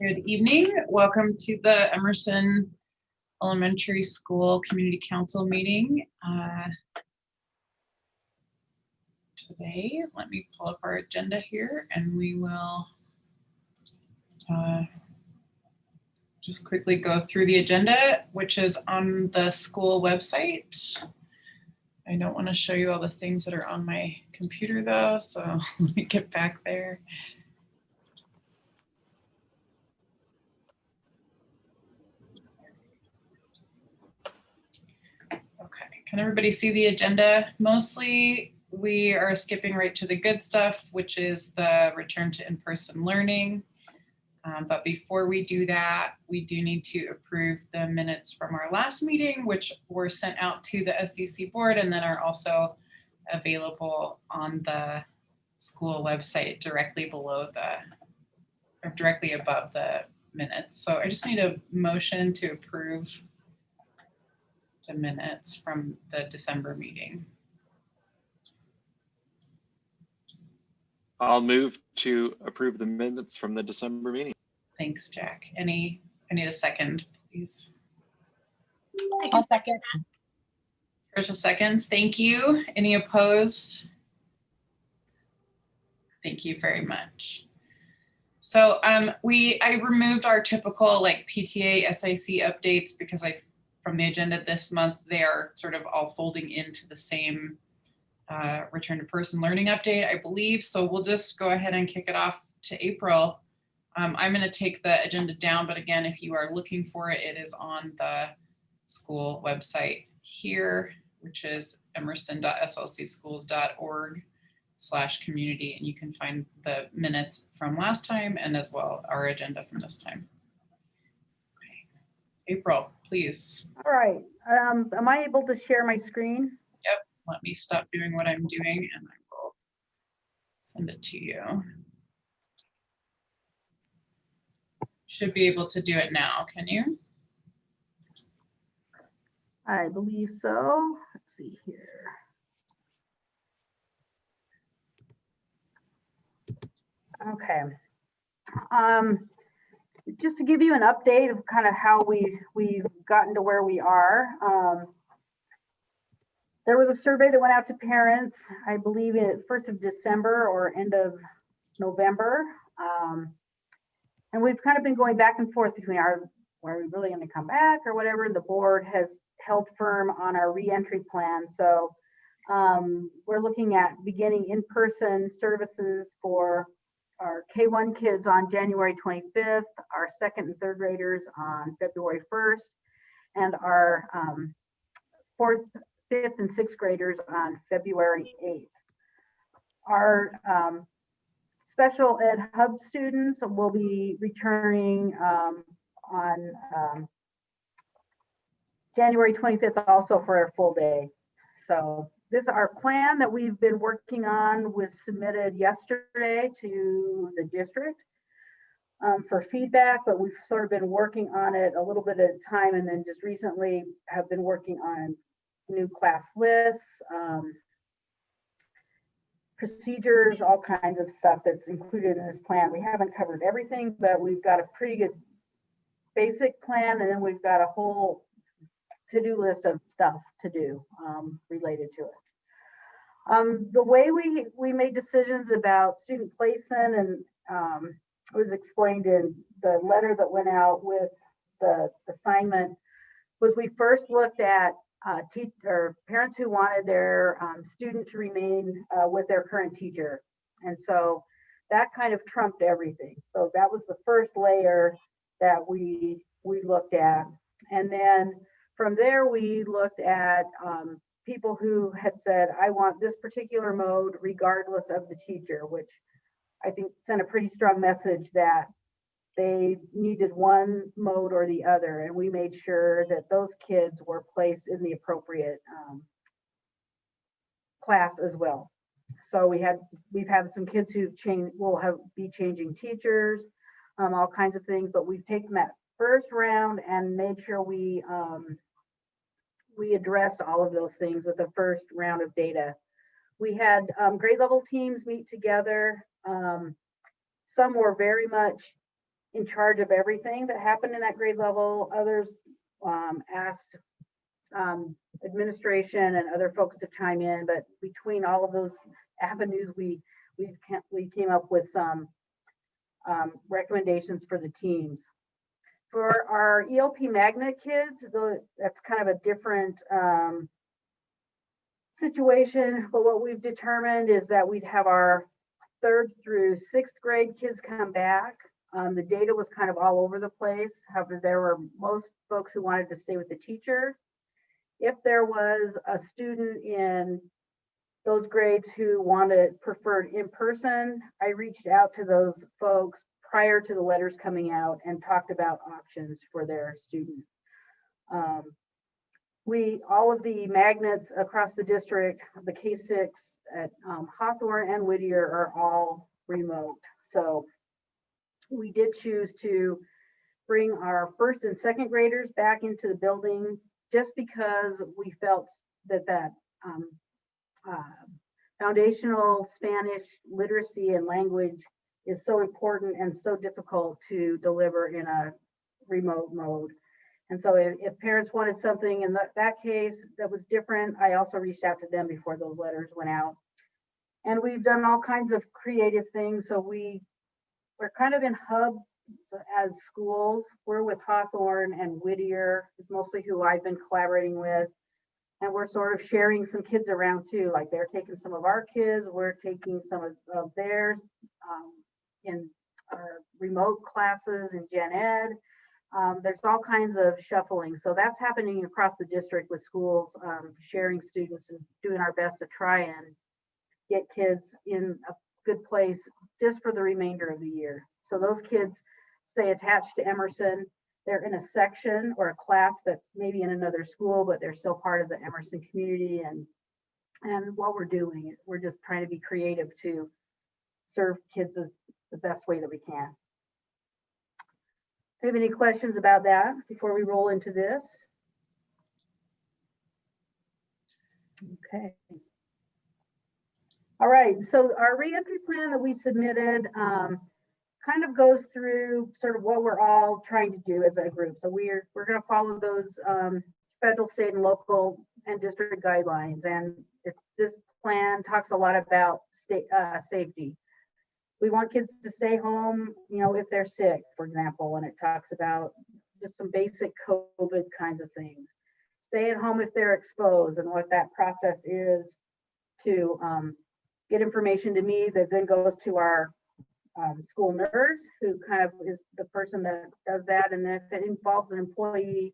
Good evening. Welcome to the Emerson Elementary School Community Council meeting. Today, let me pull up our agenda here and we will just quickly go through the agenda, which is on the school website. I don't want to show you all the things that are on my computer though, so let me get back there. Okay, can everybody see the agenda? Mostly we are skipping right to the good stuff, which is the return to in-person learning. But before we do that, we do need to approve the minutes from our last meeting, which were sent out to the SCC board and then are also available on the school website directly below or directly above the minutes. So I just need a motion to approve the minutes from the December meeting. I'll move to approve the minutes from the December meeting. Thanks, Jack. I need a second, please. I'll second. Trisha seconds. Thank you. Any opposed? Thank you very much. So I removed our typical like PTA SIC updates because from the agenda this month, they are sort of all folding into the same return to person learning update, I believe. So we'll just go ahead and kick it off to April. I'm going to take the agenda down, but again, if you are looking for it, it is on the school website here, which is emerson.slcschools.org/community, and you can find the minutes from last time and as well our agenda from this time. Okay. April, please. All right. Am I able to share my screen? Yep. Let me stop doing what I'm doing and I will send it to you. Should be able to do it now, can you? I believe so. Let's see here. Okay. Just to give you an update of kind of how we've gotten to where we are. There was a survey that went out to parents, I believe it 1st of December or end of November. And we've kind of been going back and forth between are we really going to come back or whatever. The board has held firm on our reentry plan. So we're looking at beginning in-person services for our K1 kids on January 25th, our 2nd and 3rd graders on February 1st, and our 4th, 5th, and 6th graders on February 8th. Our special ed hub students will be returning on January 25th also for a full day. So this is our plan that we've been working on, was submitted yesterday to the district for feedback, but we've sort of been working on it a little bit at a time, and then just recently have been working on new class lists, procedures, all kinds of stuff that's included in this plan. We haven't covered everything, but we've got a pretty good basic plan, and then we've got a whole to-do list of stuff to do related to it. The way we made decisions about student placement, and it was explained in the letter that went out with the assignment, was we first looked at parents who wanted their student to remain with their current teacher. And so that kind of trumped everything. So that was the first layer that we looked at. And then from there, we looked at people who had said, I want this particular mode regardless of the teacher, which I think sent a pretty strong message that they needed one mode or the other, and we made sure that those kids were placed in the appropriate class as well. So we've had some kids who will be changing teachers, all kinds of things, but we've taken that first round and made sure we addressed all of those things with the first round of data. We had grade level teams meet together. Some were very much in charge of everything that happened in that grade level. Others asked administration and other folks to chime in, but between all of those avenues, we came up with some recommendations for the teams. For our ELP magnet kids, that's kind of a different situation, but what we've determined is that we'd have our 3rd through 6th grade kids come back. The data was kind of all over the place. However, there were most folks who wanted to stay with the teacher. If there was a student in those grades who preferred in person, I reached out to those folks prior to the letters coming out and talked about options for their student. All of the magnets across the district, the K6 at Hawthorne and Whittier are all remote. So we did choose to bring our 1st and 2nd graders back into the building just because we felt that foundational Spanish literacy and language is so important and so difficult to deliver in a remote mode. And so if parents wanted something in that case that was different, I also reached out to them before those letters went out. And we've done all kinds of creative things. So we're kind of in hubs as schools. We're with Hawthorne and Whittier, is mostly who I've been collaborating with. And we're sort of sharing some kids around too, like they're taking some of our kids, we're taking some of theirs in our remote classes in Gen Ed. There's all kinds of shuffling. So that's happening across the district with schools, sharing students and doing our best to try and get kids in a good place just for the remainder of the year. So those kids stay attached to Emerson. They're in a section or a class that's maybe in another school, but they're still part of the Emerson community. And what we're doing, we're just trying to be creative to serve kids the best way that we can. Do you have any questions about that before we roll into this? Okay. All right, so our reentry plan that we submitted kind of goes through sort of what we're all trying to do as a group. So we're going to follow those federal, state, and local and district guidelines. And this plan talks a lot about safety. We want kids to stay home, if they're sick, for example, and it talks about just some basic COVID kinds of things. Stay at home if they're exposed, and what that process is to get information to me that then goes to our school nurse, who kind of is the person that does that. And then if it involves an employee,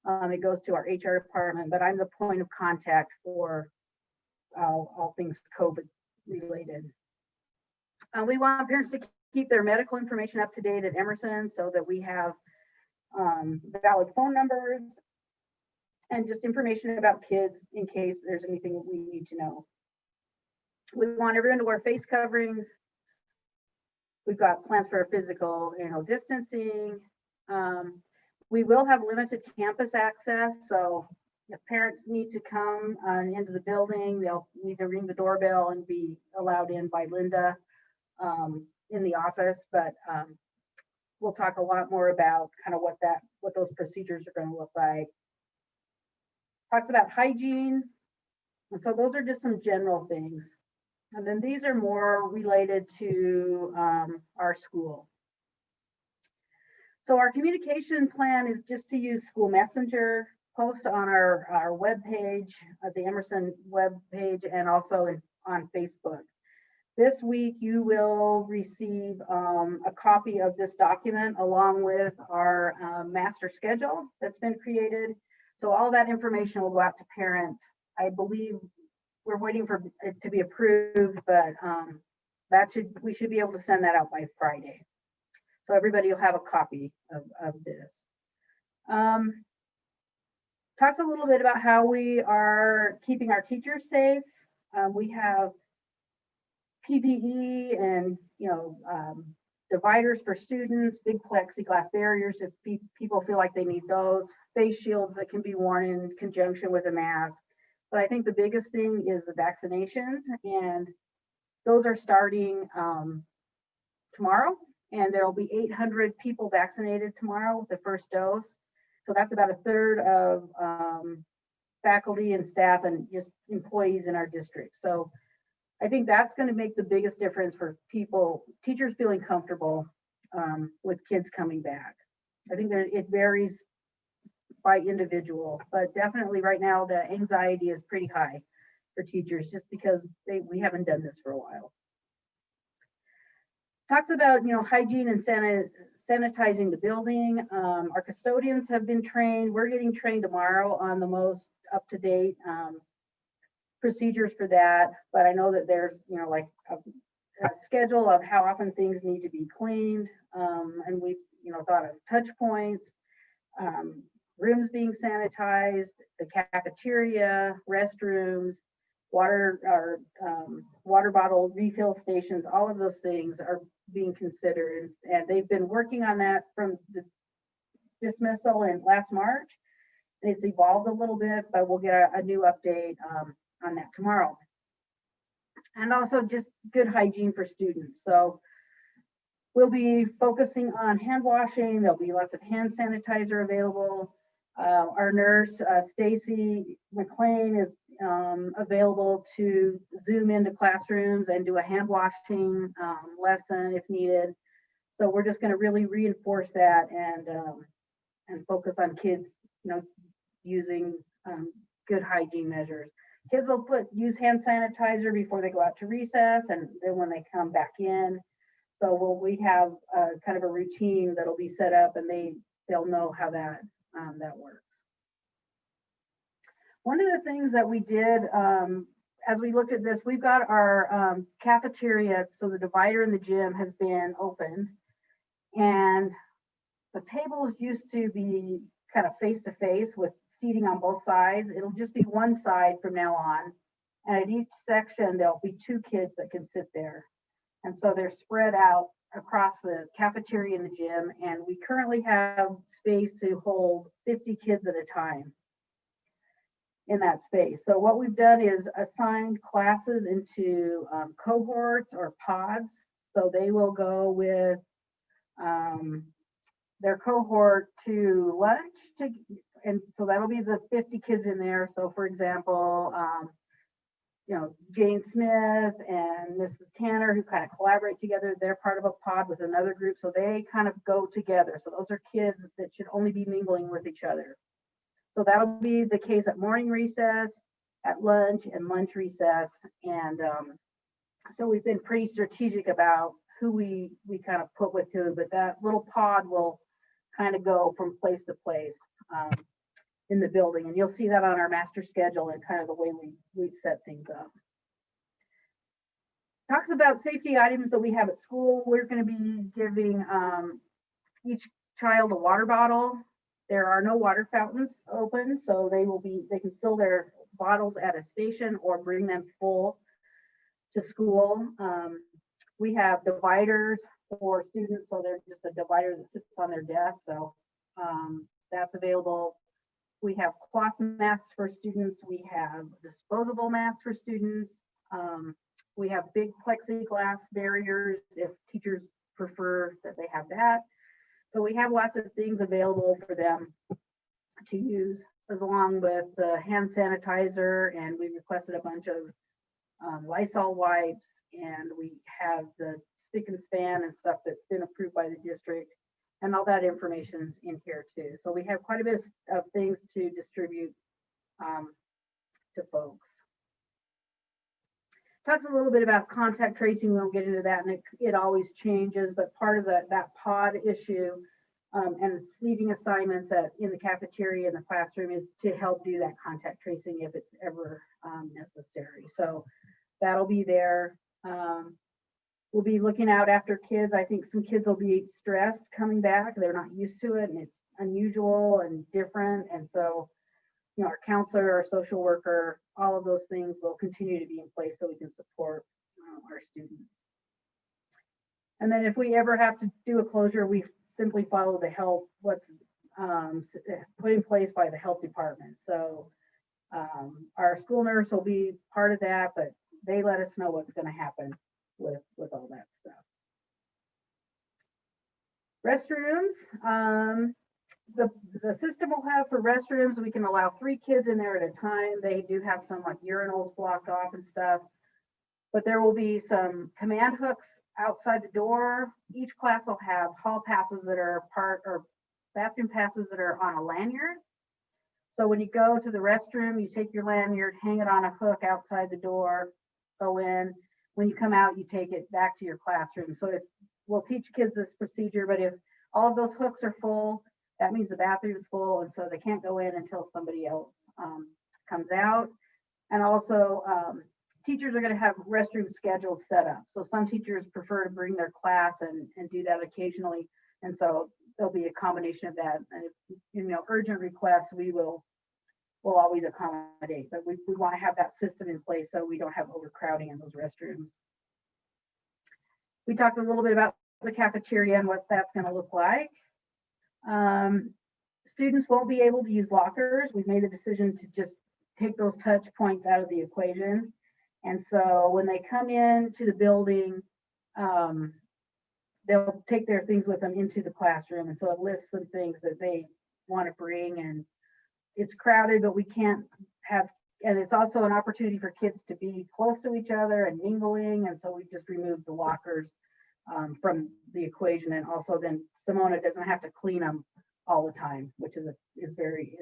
it goes to our HR department, but I'm the point of contact for all things COVID related. We want parents to keep their medical information up to date at Emerson so that we have valid phone numbers and just information about kids in case there's anything that we need to know. We want everyone to wear face coverings. We've got plans for physical distancing. We will have limited campus access, so if parents need to come into the building, they'll need to ring the doorbell and be allowed in by Linda in the office, but we'll talk a lot more about kind of what those procedures are going to look like. Talks about hygiene, and so those are just some general things. And then these are more related to our school. So our communication plan is just to use School Messenger, post on our webpage, the Emerson webpage, and also on Facebook. This week, you will receive a copy of this document along with our master schedule that's been created. So all that information will go out to parents. I believe we're waiting for it to be approved, but we should be able to send that out by Friday. So everybody will have a copy of this. Talks a little bit about how we are keeping our teachers safe. We have PPE and dividers for students, big plexiglass barriers if people feel like they need those, face shields that can be worn in conjunction with a mask. But I think the biggest thing is the vaccinations, and those are starting tomorrow and there will be 800 people vaccinated tomorrow with the first dose. So that's about a third of faculty and staff and just employees in our district. So I think that's going to make the biggest difference for people, teachers feeling comfortable with kids coming back. I think that it varies by individual, but definitely right now the anxiety is pretty high for teachers just because we haven't done this for a while. Talks about, hygiene and sanitizing the building. Our custodians have been trained. We're getting trained tomorrow on the most up-to-date procedures for that. But I know that there's, like a schedule of how often things need to be cleaned. And we've, thought of touch points, rooms being sanitized, the cafeteria, restrooms, water bottle refill stations. All of those things are being considered, and they've been working on that from the dismissal in last March. And it's evolved a little bit, but we'll get a new update on that tomorrow. And also just good hygiene for students. So we'll be focusing on hand washing. There'll be lots of hand sanitizer available. Our nurse, Stacy McLean, is available to Zoom into classrooms and do a hand washing lesson if needed. So we're just going to really reinforce that and focus on kids, using good hygiene measures. Kids will use hand sanitizer before they go out to recess, and then when they come back in. So we have kind of a routine that'll be set up, and they'll know how that works. One of the things that we did as we looked at this, we've got our cafeteria, so the divider in the gym has been opened, and the tables used to be kind of face to face with seating on both sides. It'll just be one side from now on, and at each section there'll be 2 kids that can sit there, and so they're spread out across the cafeteria and the gym, and we currently have space to hold 50 kids at a time in that space. So what we've done is assigned classes into cohorts or pods. So they will go with their cohort to lunch, and so that'll be the 50 kids in there. So for example, Jane Smith and Mrs. Tanner, who kind of collaborate together, they're part of a pod with another group, so they kind of go together. So those are kids that should only be mingling with each other. So that'll be the case at morning recess, at lunch, and lunch recess. And so we've been pretty strategic about who we kind of put with who, but that little pod will kind of go from place to place in the building. And you'll see that on our master schedule and kind of the way we've set things up. Talks about safety items that we have at school. We're going to be giving each child a water bottle. There are no water fountains open, so they can fill their bottles at a station or bring them full to school. We have dividers for students, so there's just a divider that sits on their desk, so that's available. We have cloth masks for students. We have disposable masks for students. We have big plexiglass barriers if teachers prefer that they have that. So we have lots of things available for them to use, along with the hand sanitizer, and we requested a bunch of Lysol wipes, and we have the stick and span and stuff that's been approved by the district, and all that information's in here too. So we have quite a bit of things to distribute to folks. Talks a little bit about contact tracing. We won't get into that, and it always changes, but part of that pod issue and leaving assignments in the cafeteria in the classroom is to help do that contact tracing if it's ever necessary. So that'll be there. We'll be looking out after kids. I think some kids will be stressed coming back. They're not used to it, and it's unusual and different. And so, our counselor, our social worker, all of those things will continue to be in place so we can support our students. And then if we ever have to do a closure, we simply follow what's put in place by the health department. So our school nurse will be part of that, but they let us know what's going to happen with all that stuff. Restrooms, the system will have for restrooms, we can allow 3 kids in there at a time. They do have some like urinals blocked off and stuff, but there will be some command hooks outside the door. Each class will have hall passes that are or bathroom passes that are on a lanyard. So when you go to the restroom, you take your lanyard, hang it on a hook outside the door, go in. When you come out, you take it back to your classroom. So we'll teach kids this procedure, but if all of those hooks are full, that means the bathroom is full, and so they can't go in until somebody else comes out. And also, teachers are going to have restroom schedules set up. So some teachers prefer to bring their class and do that occasionally, and so there'll be a combination of that. And if urgent requests, we'll always accommodate, but we want to have that system in place so we don't have overcrowding in those restrooms. We talked a little bit about the cafeteria and what that's going to look like. Students won't be able to use lockers. We've made the decision to just take those touch points out of the equation. And so when they come into the building, they'll take their things with them into the classroom. And so it lists some things that they want to bring, and it's crowded, but we can't have, and it's also an opportunity for kids to be close to each other and mingling. And so we just removed the lockers from the equation. And also then Simona doesn't have to clean them all the time, which is very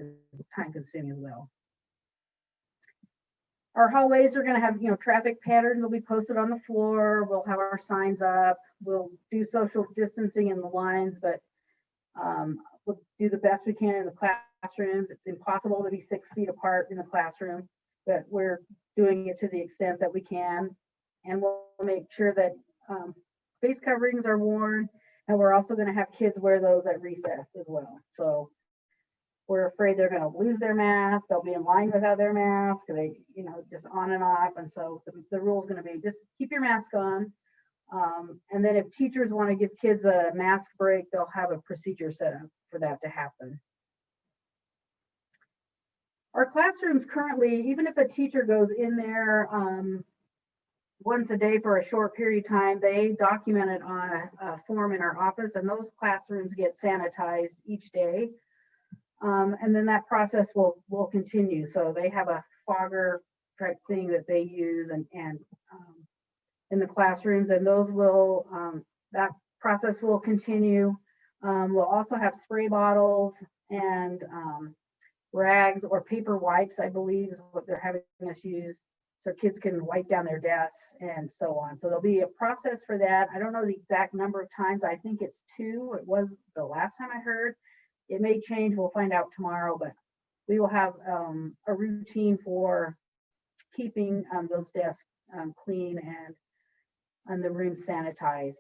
time consuming as well. Our hallways are going to have, traffic patterns will be posted on the floor. We'll have our signs up. We'll do social distancing in the lines, but we'll do the best we can in the classrooms. It's impossible to be 6 feet apart in the classroom, but we're doing it to the extent that we can. And we'll make sure that face coverings are worn, and we're also going to have kids wear those at recess as well. So we're afraid they're going to lose their mask. They'll be in line without their mask. They, just on and off. And so the rule is going to be just keep your mask on. And then if teachers want to give kids a mask break, they'll have a procedure set up for that to happen. Our classrooms currently, even if a teacher goes in there once a day for a short period of time, they document it on a form in our office, and those classrooms get sanitized each day. And then that process will continue. So they have a fogger type thing that they use and in the classrooms, and those will that process will continue. We'll also have spray bottles and rags or paper wipes, I believe is what they're having us use, so kids can wipe down their desks and so on. So there'll be a process for that. I don't know the exact number of times. I think it's 2. It was the last time I heard. It may change. We'll find out tomorrow, but we will have a routine for keeping those desks clean and the room sanitized.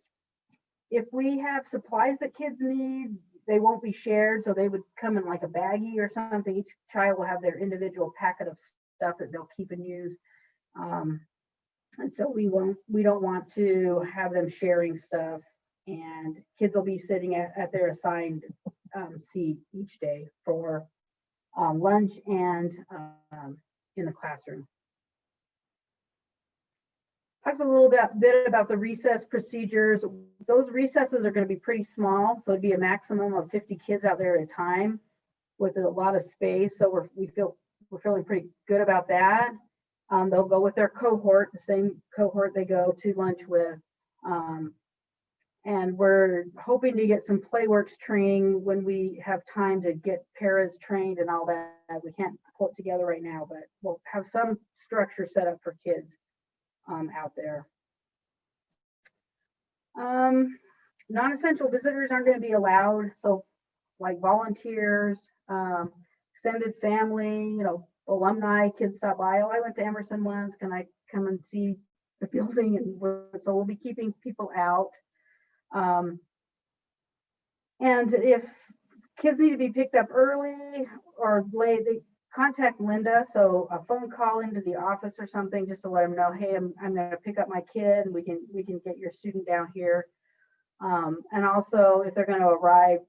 If we have supplies that kids need, they won't be shared. So they would come in like a baggie or something. Each child will have their individual packet of stuff that they'll keep and use. And so we don't want to have them sharing stuff, and kids will be sitting at their assigned seat each day for lunch and in the classroom. Talks a little bit about the recess procedures. Those recesses are going to be pretty small, so it'd be a maximum of 50 kids out there at a time with a lot of space. So we're feeling pretty good about that. They'll go with their cohort, the same cohort they go to lunch with. And we're hoping to get some Playworks training when we have time to get paras trained and all that. We can't pull it together right now, but we'll have some structure set up for kids out there. Non-essential visitors aren't going to be allowed. So like volunteers, extended family, alumni, kids stop by. Oh, I went to Emerson once. Can I come and see the building? And so we'll be keeping people out. And if kids need to be picked up early or late, they contact Linda. So a phone call into the office or something, just to let them know, hey, I'm going to pick up my kid, and we can get your student down here. And also if they're going to arrive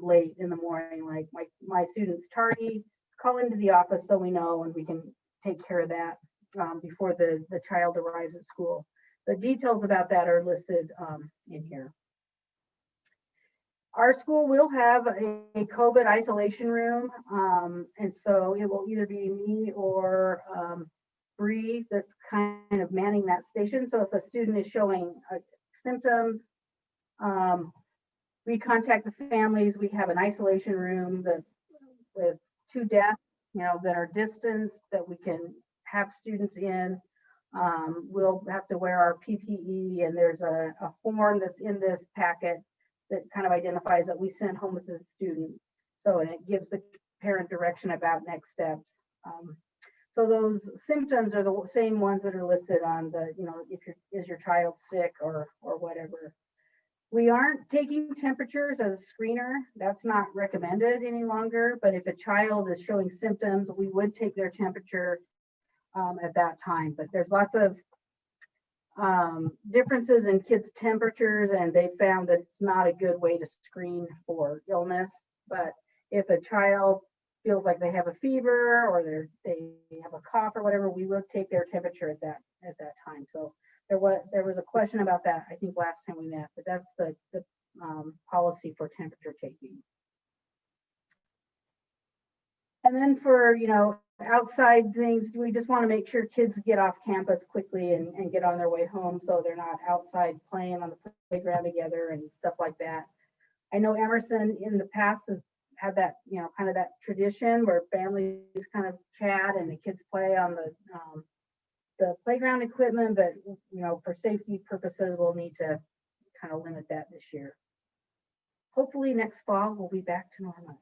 late in the morning, like my student's tardy, call into the office so we know, and we can take care of that before the child arrives at school. The details about that are listed in here. Our school will have a COVID isolation room, and so it will either be me or Bree that's kind of manning that station. So if a student is showing symptoms, we contact the families. We have an isolation room that with 2 desks, that are distanced that we can have students in. We'll have to wear our PPE, and there's a form that's in this packet that kind of identifies that we sent home with the student. So, and it gives the parent direction about next steps. So those symptoms are the same ones that are listed on the, if is your child sick or whatever. We aren't taking temperatures as a screener. That's not recommended any longer. But if a child is showing symptoms, we would take their temperature at that time. But there's lots of differences in kids' temperatures, and they found that it's not a good way to screen for illness. But if a child feels like they have a fever or they have a cough or whatever, we will take their temperature at that time. So there was a question about that, I think, last time we met, but that's the policy for temperature taking. And then for, outside things, we just want to make sure kids get off campus quickly and get on their way home so they're not outside playing on the playground together and stuff like that. I know Emerson in the past has had that, kind of that tradition where families kind of chat and the kids play on the playground equipment, but, for safety purposes, we'll need to kind of limit that this year. Hopefully next fall, we'll be back to normal.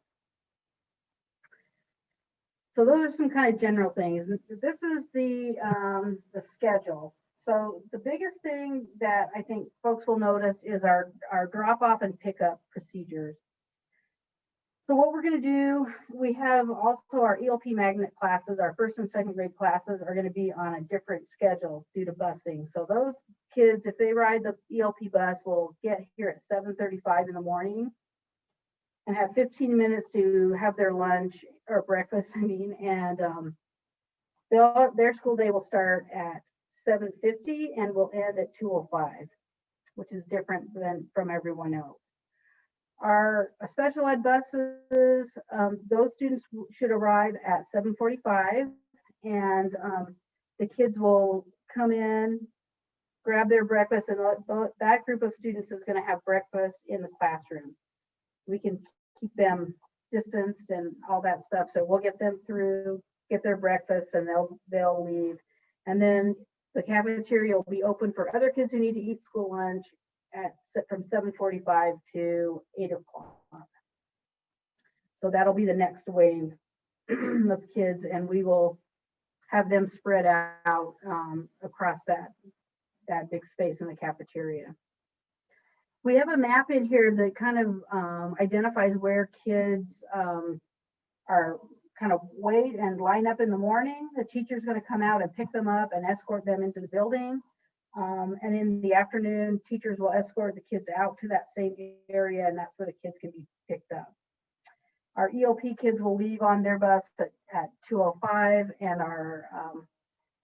So those are some kind of general things. This is the schedule. So the biggest thing that I think folks will notice is our drop off and pickup procedures. So what we're going to do, we have also our ELP magnet classes, our 1st and 2nd grade classes are going to be on a different schedule due to busing. So those kids, if they ride the ELP bus, will get here at 7:35 in the morning and have 15 minutes to have their lunch or breakfast, and their school day will start at 7:50 and will end at 2:05, which is different than from everyone else. Our special ed buses, those students should arrive at 7:45, and the kids will come in, grab their breakfast, and that group of students is going to have breakfast in the classroom. We can keep them distanced and all that stuff, so we'll get them through, get their breakfast, and they'll leave. And then the cafeteria will be open for other kids who need to eat school lunch from 7:45 to 8 o'clock. So that'll be the next wave of kids, and we will have them spread out across that big space in the cafeteria. We have a map in here that kind of identifies where kids are kind of wait and line up in the morning. The teacher's going to come out and pick them up and escort them into the building. And in the afternoon, teachers will escort the kids out to that same area, and that's where the kids can be picked up. Our ELP kids will leave on their bus at 2:05, and our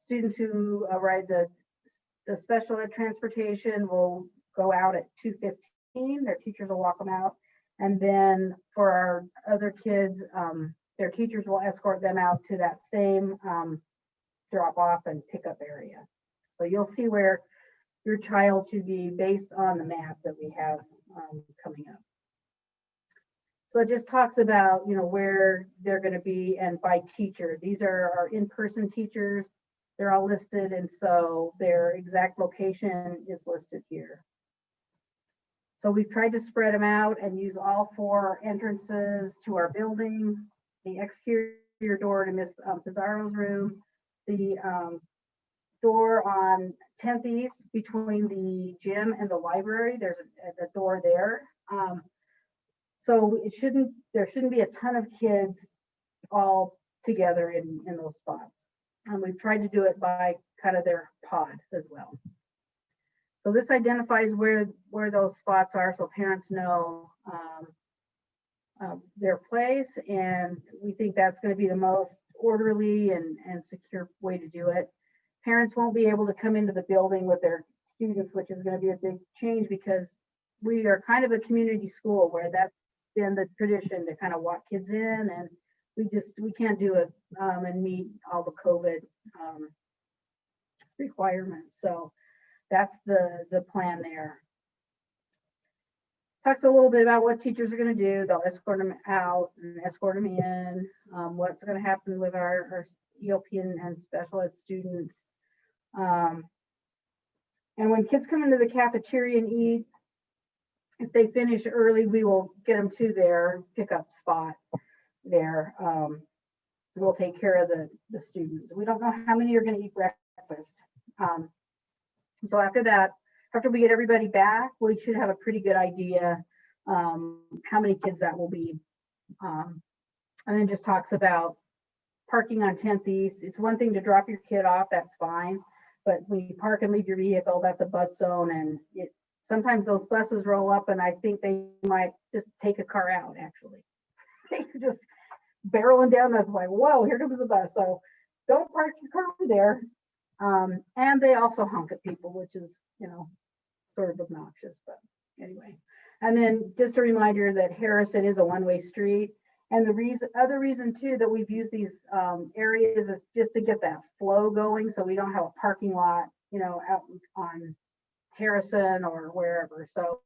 students who ride the special ed transportation will go out at 2:15. Their teachers will walk them out. And then for our other kids, their teachers will escort them out to that same drop off and pickup area. So you'll see where your child should be based on the map that we have coming up. So it just talks about, where they're going to be and by teacher. These are our in-person teachers. They're all listed, and so their exact location is listed here. So we've tried to spread them out and use all 4 entrances to our building, the exterior door to Miss Pizarro's room, the door on 10th East between the gym and the library. There's a door there. So there shouldn't be a ton of kids all together in those spots. And we've tried to do it by kind of their pod as well. So this identifies where those spots are, so parents know their place, and we think that's going to be the most orderly and secure way to do it. Parents won't be able to come into the building with their students, which is going to be a big change because we are kind of a community school where that's been the tradition to kind of walk kids in, and we can't do it and meet all the COVID requirements. So that's the plan there. Talks a little bit about what teachers are going to do. They'll escort them out and escort them in. What's going to happen with our ELP and special ed students. And when kids come into the cafeteria and eat, if they finish early, we will get them to their pickup spot there. We'll take care of the students. We don't know how many are going to eat breakfast. So after that, after we get everybody back, we should have a pretty good idea how many kids that will be. And then just talks about parking on 10th East. It's one thing to drop your kid off, that's fine. But when you park and leave your vehicle, that's a bus zone. And sometimes those buses roll up, and I think they might just take a car out, actually. They just barreling down, that's like, whoa, here comes the bus. So don't park your car there. And they also honk at people, which is, sort of obnoxious, but anyway. And then just a reminder that Harrison is a one-way street. And the other reason too that we've used these areas is just to get that flow going, so we don't have a parking lot, out on Harrison or wherever. So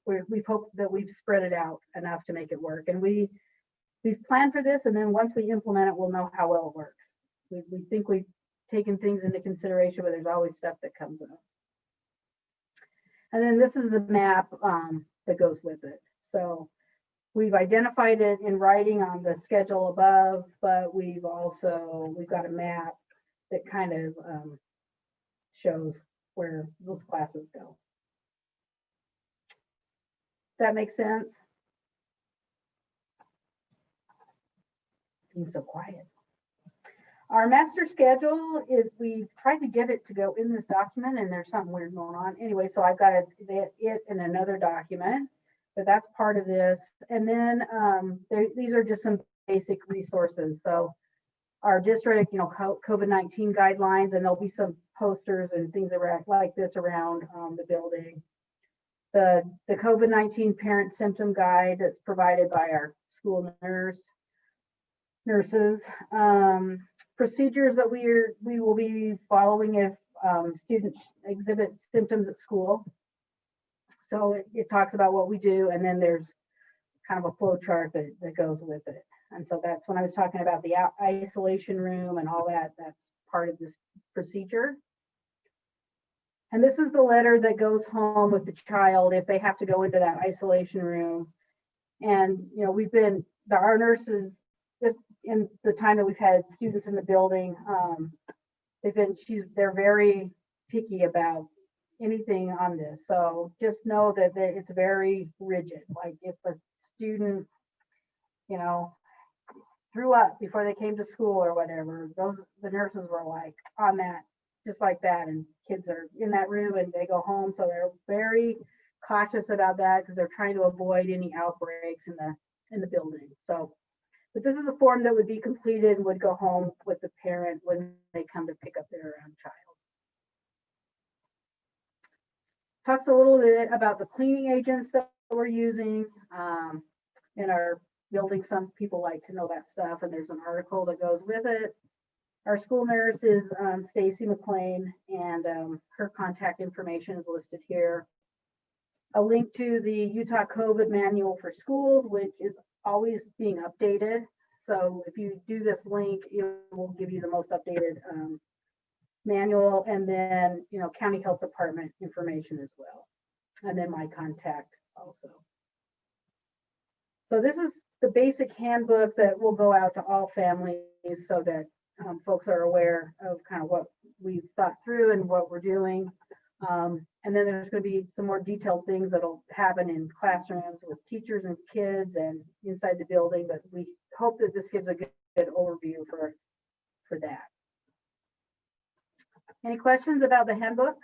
we've hoped that we've spread it out enough to make it work. And we've planned for this, and then once we implement it, we'll know how well it works. We think we've taken things into consideration, but there's always stuff that comes up. And then this is the map that goes with it. So we've identified it in writing on the schedule above, but we've got a map that kind of shows where those classes go. Does that make sense? Being so quiet. Our master schedule is, we tried to get it to go in this document, and there's something weird going on. Anyway, so I've got it in another document, but that's part of this. And then these are just some basic resources. So our district, COVID-19 guidelines, and there'll be some posters and things around like this around the building. The COVID-19 parent symptom guide that's provided by our school nurses. Procedures that we will be following if students exhibit symptoms at school. So it talks about what we do, and then there's kind of a flow chart that goes with it. And so that's when I was talking about the isolation room and all that, that's part of this procedure. And this is the letter that goes home with the child if they have to go into that isolation room. And, our nurses, just in the time that we've had students in the building, they're very picky about anything on this. So just know that it's very rigid. Like if a student, threw up before they came to school or whatever, the nurses were like on that, just like that. And kids are in that room and they go home. So they're very cautious about that because they're trying to avoid any outbreaks in the building. So, but this is a form that would be completed and would go home with the parent when they come to pick up their child. Talks a little bit about the cleaning agents that we're using in our building. Some people like to know that stuff, and there's an article that goes with it. Our school nurse is Stacy McLean, and her contact information is listed here. A link to the Utah COVID manual for schools, which is always being updated. So if you do this link, it will give you the most updated manual, and then county health department information as well, and then my contact also. So this is the basic handbook that will go out to all families so that folks are aware of kind of what we've thought through and what we're doing. And then there's going to be some more detailed things that'll happen in classrooms with teachers and kids and inside the building, but we hope that this gives a good overview for that. Any questions about the handbook?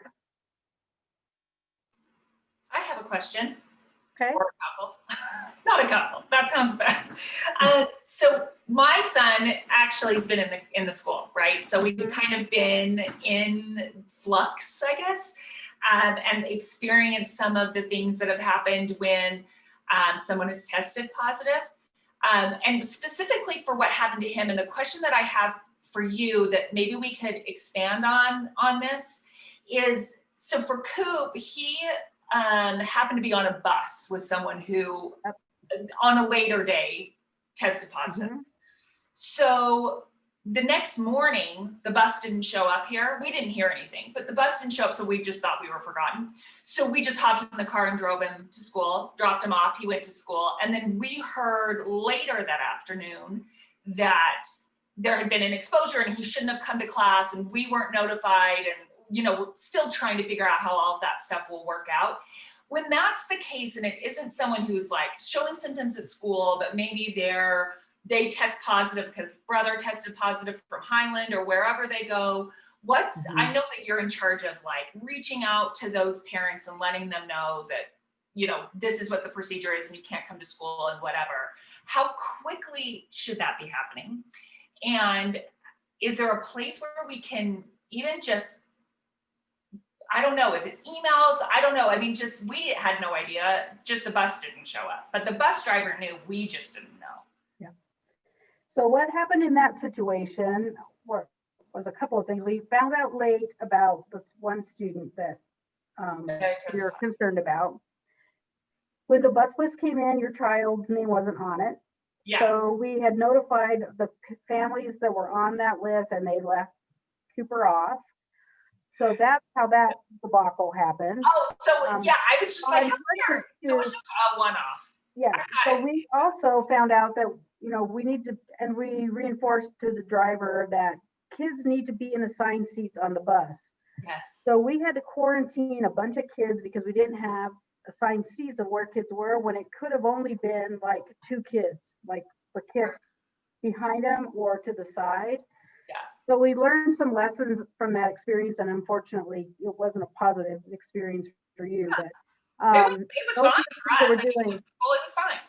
I have a question. Okay. Or a couple. Not a couple. That sounds bad. So my son actually has been in the school, right? So we've kind of been in flux, I guess. and experienced some of the things that have happened when someone is tested positive. And specifically for what happened to him, and the question that I have for you that maybe we could expand on this is, so for Coop, he happened to be on a bus with someone who on a later day tested positive. Mhm. So the next morning, the bus didn't show up here. We didn't hear anything, but the bus didn't show up, so we just thought we were forgotten. So we just hopped in the car and drove him to school, dropped him off, he went to school. And then we heard later that afternoon that there had been an exposure and he shouldn't have come to class, and we weren't notified, and we're still trying to figure out how all of that stuff will work out. When that's the case, and it isn't someone who's like showing symptoms at school, but maybe they test positive because brother tested positive from Highland or wherever they go. I know that you're in charge of like reaching out to those parents and letting them know that, this is what the procedure is and you can't come to school and whatever. How quickly should that be happening? And is there a place where we can even just, I don't know, is it emails? I don't know. I mean, we had no idea, just the bus didn't show up, but the bus driver knew, we just didn't know. So what happened in that situation was a couple of things. We found out late about this one student that we were concerned about. When the bus list came in, your child's name wasn't on it. Yeah. So we had notified the families that were on that list, and they left Cooper off. So that's how that debacle happened. Oh, so yeah, I was just like, how weird. So it was just a one-off. Yeah. So we also found out that, we need to, and we reinforced to the driver that kids need to be in assigned seats on the bus. Yes. So we had to quarantine a bunch of kids because we didn't have assigned seats of where kids were, when it could have only been like 2 kids, like the kid behind them or to the side. Yeah. So we learned some lessons from that experience, and unfortunately it wasn't a positive experience for you, but it was fine for us. It was fine.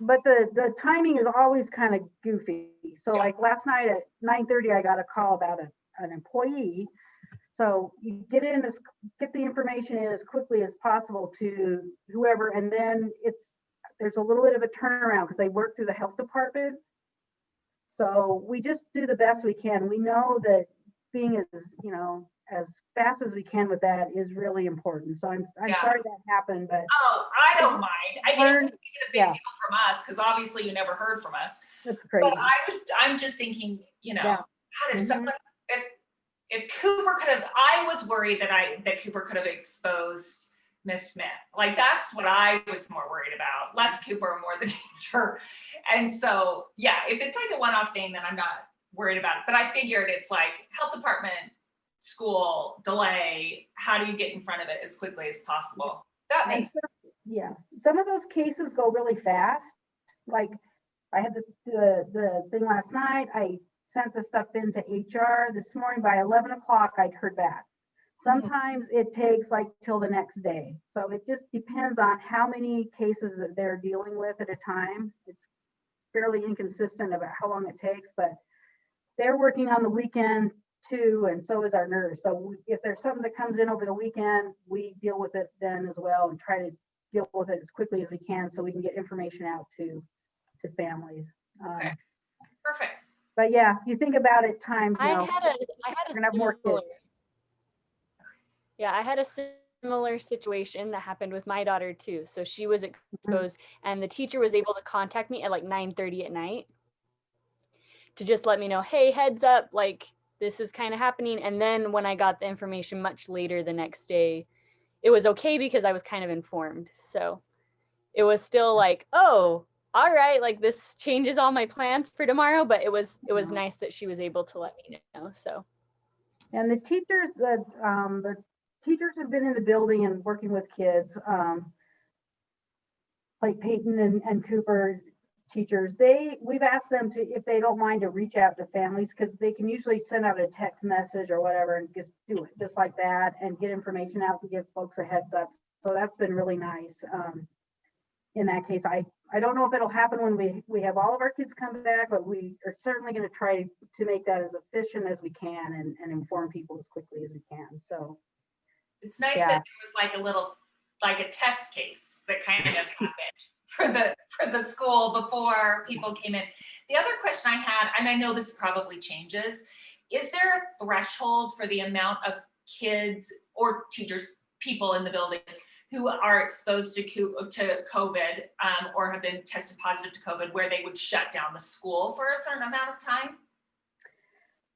But the timing is always kind of goofy. So like last night at 9:30, I got a call about an employee. So you get the information in as quickly as possible to whoever, and then there's a little bit of a turnaround because they work through the health department. So we just do the best we can. We know that being as fast as we can with that is really important. So I'm sorry that happened, but I don't mind. I mean, it wasn't a big deal from us because obviously you never heard from us. That's crazy. But I'm just thinking, how did someone, if Cooper could have, I was worried that Cooper could have exposed Miss Smith. Like that's what I was more worried about. Less Cooper, more the teacher. And so, yeah, if it's like a one-off thing, then I'm not worried about it. But I figured it's like health department, school, delay. How do you get in front of it as quickly as possible? That makes sense. Yeah. Some of those cases go really fast. Like I had the thing last night. I sent the stuff into HR this morning. By 11 o'clock, I'd heard back. Sometimes it takes like till the next day. So it just depends on how many cases that they're dealing with at a time. It's fairly inconsistent about how long it takes, but they're working on the weekend too, and so is our nurse. So if there's something that comes in over the weekend, we deal with it then as well and try to deal with it as quickly as we can so we can get information out to families. Okay, perfect. But yeah, you think about it, times I now, had a we're gonna have more kids. Yeah, I had a similar situation that happened with my daughter too. So she was exposed, and the teacher was able to contact me at like 9:30 at night to just let me know, hey, heads up, like this is kind of happening. And then when I got the information much later the next day, it was okay because I was kind of informed. So it was still like, oh, all right, like this changes all my plans for tomorrow, but it was nice that she was able to let me know. So, and the teachers have been in the building and working with kids, like Peyton and Cooper teachers. We've asked them to, if they don't mind, to reach out to families, because they can usually send out a text message or whatever and just do it just like that and get information out to give folks a heads up. So that's been really nice. In that case, I don't know if it'll happen when we have all of our kids come back, but we are certainly going to try to make that as efficient as we can and inform people as quickly as we can. So It's nice Yeah. that there was like a little, like a test case that kind of happened for the school before people came in. The other question I had, and I know this probably changes, is there a threshold for the amount of kids or teachers, people in the building who are exposed to COVID or have been tested positive to COVID where they would shut down the school for a certain amount of time?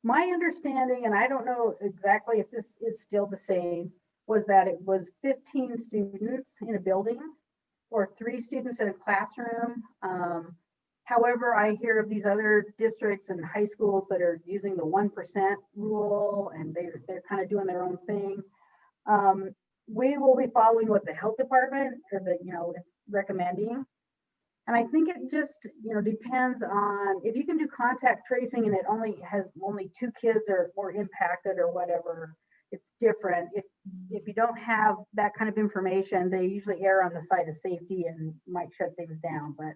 My understanding, and I don't know exactly if this is still the same, was that it was 15 students in a building or 3 students in a classroom. However, I hear of these other districts and high schools that are using the 1% rule, and they're kind of doing their own thing. We will be following what the health department is recommending. And I think it just, depends on if you can do contact tracing and it only 2 kids or impacted or whatever, it's different. If you don't have that kind of information, they usually err on the side of safety and might shut things down. But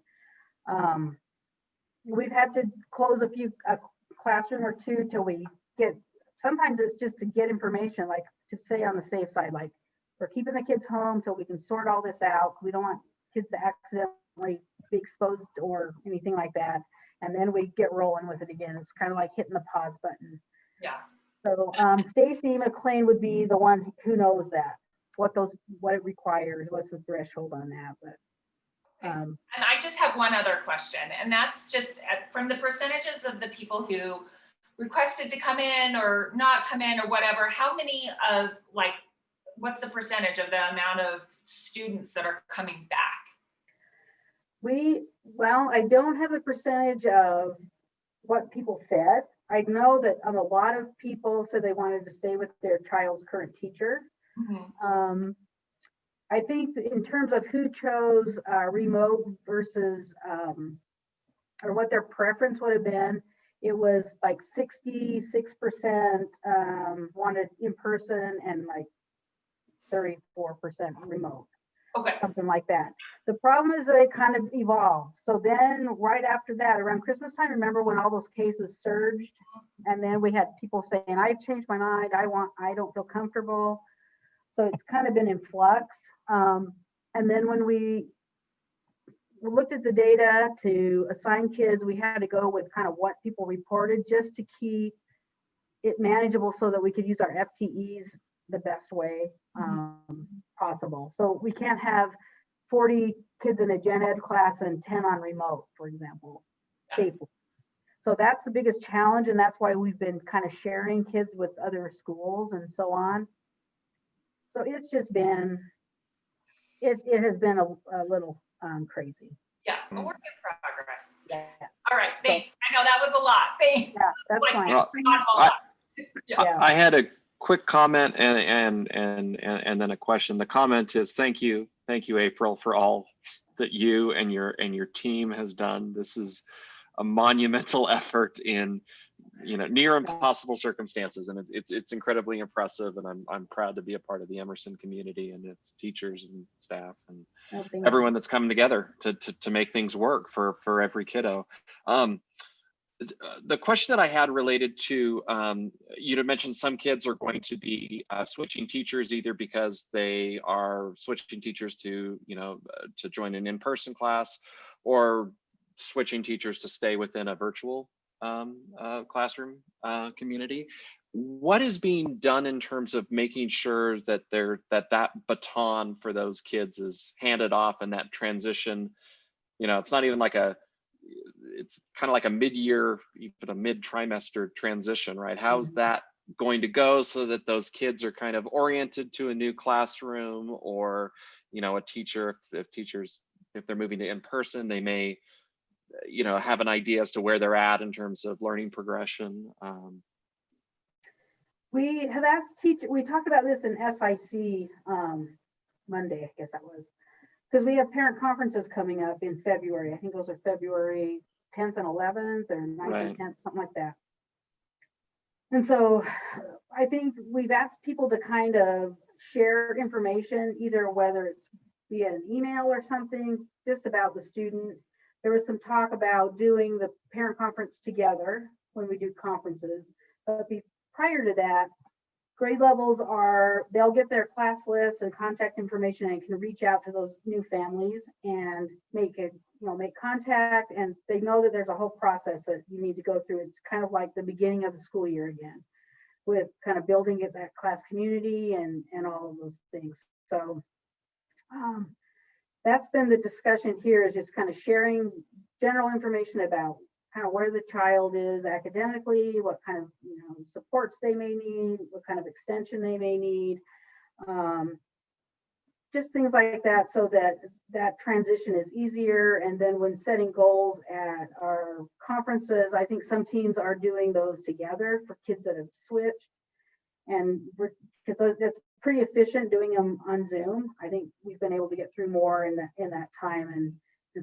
we've had to close a classroom or 2 till we get, sometimes it's just to get information, like to say on the safe side, like we're keeping the kids home till we can sort all this out. We don't want kids to accidentally be exposed or anything like that. And then we get rolling with it again. It's kind of like hitting the pause button. Yeah. So Stacy McLean would be the one who knows that, what it requires, what's the threshold on that. But And I just have one other question, and that's just from the percentages of the people who requested to come in or not come in or whatever, how many of what's the percentage of the amount of students that are coming back? Well, I don't have a percentage of what people said. I know that a lot of people said they wanted to stay with their child's current teacher. Mm-hmm. I think in terms of who chose remote versus, or what their preference would have been, it was like 66% wanted in person and like 34% remote. Okay. Something like that. The problem is that it kind of evolved. So then right after that, around Christmas time, remember when all those cases surged? And then we had people saying, I've changed my mind. I don't feel comfortable. So it's kind of been in flux. And then when we looked at the data to assign kids, we had to go with kind of what people reported just to keep it manageable so that we could use our FTEs the best way possible. So we can't have 40 kids in a gen ed class and 10 on remote, for example, safely. So that's the biggest challenge, and that's why we've been kind of sharing kids with other schools and so on. So it's just been, it has been a little crazy. Yeah, a work in progress. Yeah. All right, thanks. I know that was a lot. Thanks. Yeah, that's fine. Well, Not a lot. Yeah. I had a quick comment and then a question. The comment is thank you, April, for all that you and your team has done. This is a monumental effort in near impossible circumstances, and it's incredibly impressive. And I'm proud to be a part of the Emerson community and its teachers and staff and everyone that's coming together to make things work for every kiddo. The question that I had related to, you had mentioned some kids are going to be switching teachers either because they are switching teachers to join an in-person class, or switching teachers to stay within a virtual classroom community. What is being done in terms of making sure that that baton for those kids is handed off, and that transition, it's not even like it's kind of like a mid-year, even a mid-trimester transition, right? How's that going to go so that those kids are kind of oriented to a new classroom, or a teacher, if they're moving to in-person, they may have an idea as to where they're at in terms of learning progression. We have asked teachers, we talked about this in SIC Monday, I guess that was, because we have parent conferences coming up in February. I think those are February 10th and 11th or 9th and 10th, something like that. And so I think we've asked people to kind of share information, either whether it's via an email or something, just about the student. There was some talk about doing the parent conference together when we do conferences. But prior to that, grade levels are, they'll get their class lists and contact information and can reach out to those new families and make contact, and they know that there's a whole process that you need to go through. It's kind of like the beginning of the school year again, with kind of building it, that class community and all of those things. So that's been the discussion here, is just kind of sharing general information about kind of where the child is academically, what kind of supports they may need, what kind of extension they may need, just things like that, so that that transition is easier. And then when setting goals at our conferences, I think some teams are doing those together for kids that have switched, and because it's pretty efficient doing them on Zoom. I think we've been able to get through more in that time, and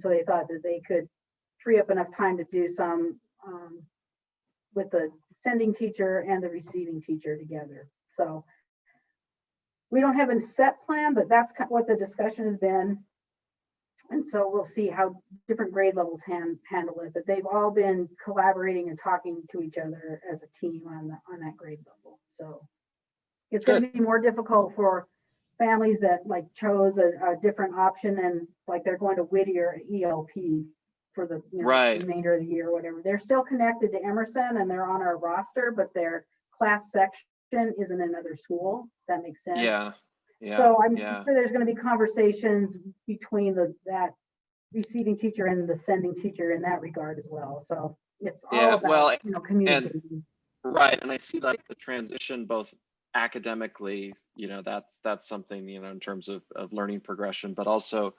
so they thought that they could free up enough time to do some with the sending teacher and the receiving teacher together. So we don't have a set plan, but that's kind of what the discussion has been. And so we'll see how different grade levels handle it, but they've all been collaborating and talking to each other as a team on that grade level. So it's going to be more difficult for families that like chose a different option, and like they're going to Whittier ELP for the remainder of the year or whatever. They're still connected to Emerson and they're on our roster, but their class section is in another school. That makes sense. Yeah. Yeah. So I'm sure there's going to be conversations between that receiving teacher and the sending teacher in that regard as well. So it's all about communicating. Right. And I see like the transition both academically, that's something, in terms of learning progression, but also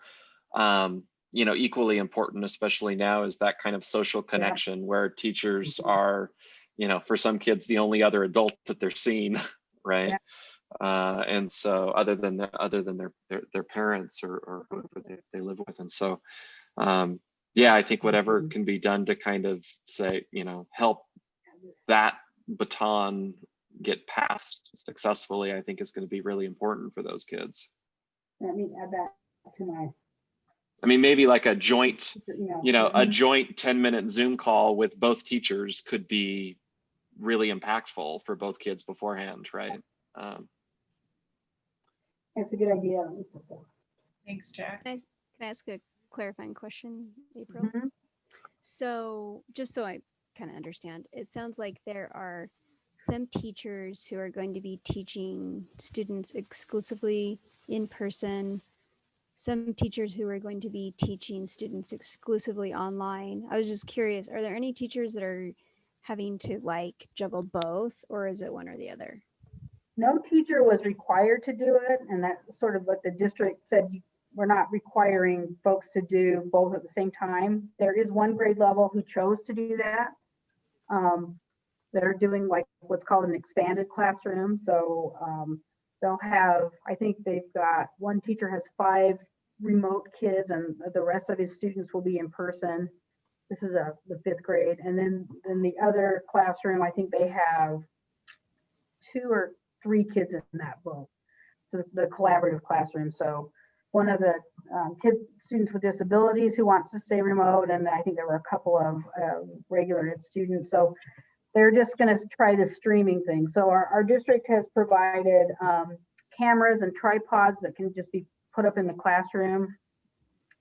equally important, especially now, is that kind of social connection where teachers are, for some kids, the only other adult that they're seeing, right? Yeah. And so other than their parents or whoever they live with. And so, I think whatever can be done to kind of say, help that baton get passed successfully, I think is going to be really important for those kids. Let me add that to maybe like a joint, a joint 10-minute Zoom call with both teachers could be really impactful for both kids beforehand, right? That's a good idea. Thanks, Jack. Can I ask a clarifying question, April? Mm-hmm. So just so I kind of understand, it sounds like there are some teachers who are going to be teaching students exclusively in person, some teachers who are going to be teaching students exclusively online. I was just curious, are there any teachers that are having to like juggle both, or is it one or the other? No teacher was required to do it, and that's sort of what the district said. We're not requiring folks to do both at the same time. There is one grade level who chose to do that. They're doing like what's called an expanded classroom. So they'll have, I think they've got, one teacher has 5 remote kids and the rest of his students will be in person. This is the 5th grade. And then the other classroom, I think they have 2 or 3 kids in that boat. So the collaborative classroom. So one of the students with disabilities who wants to stay remote, and I think there were a couple of regular ed students. So they're just going to try the streaming thing. So our district has provided cameras and tripods that can just be put up in the classroom,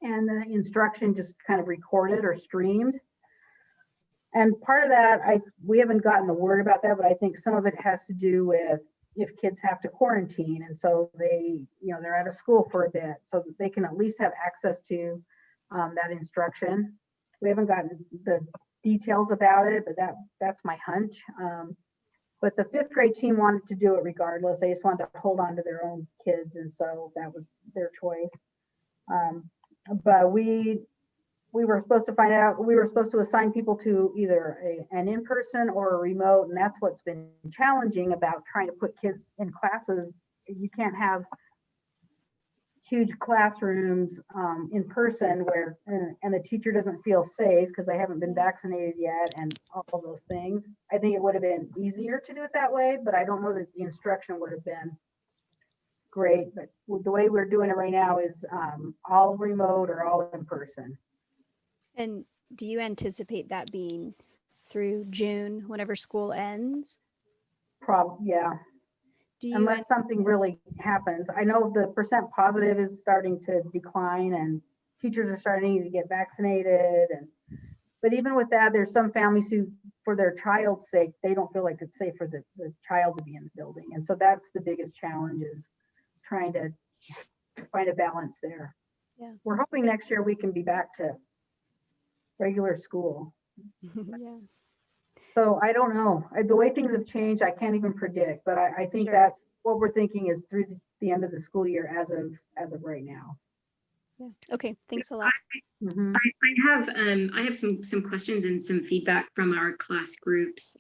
and the instruction just kind of recorded or streamed. And part of that, we haven't gotten the word about that, but I think some of it has to do with if kids have to quarantine, and so they're out of school for a bit, so that they can at least have access to that instruction. We haven't gotten the details about it, but that's my hunch. But the 5th grade team wanted to do it regardless. They just wanted to hold on to their own kids, and so that was their choice. But we were supposed to find out, we were supposed to assign people to either an in-person or a remote, and that's what's been challenging about trying to put kids in classes. You can't have huge classrooms in person where and the teacher doesn't feel safe because they haven't been vaccinated yet and all of those things. I think it would have been easier to do it that way, but I don't know that the instruction would have been great. But the way we're doing it right now is all remote or all in person. And do you anticipate that being through June, whenever school ends? Yeah. Do you, unless something really happens. I know the percent positive is starting to decline and teachers are starting to get vaccinated. But even with that, there's some families who, for their child's sake, they don't feel like it's safe for the child to be in the building. And so that's the biggest challenge, is trying to find a balance there. Yeah. We're hoping next year we can be back to regular school. yeah. So I don't know. The way things have changed, I can't even predict, but I think Sure. that's what we're thinking is through the end of the school year as of right now. Yeah. Okay. Thanks a lot. Mhm. I have some questions and some feedback from our class groups.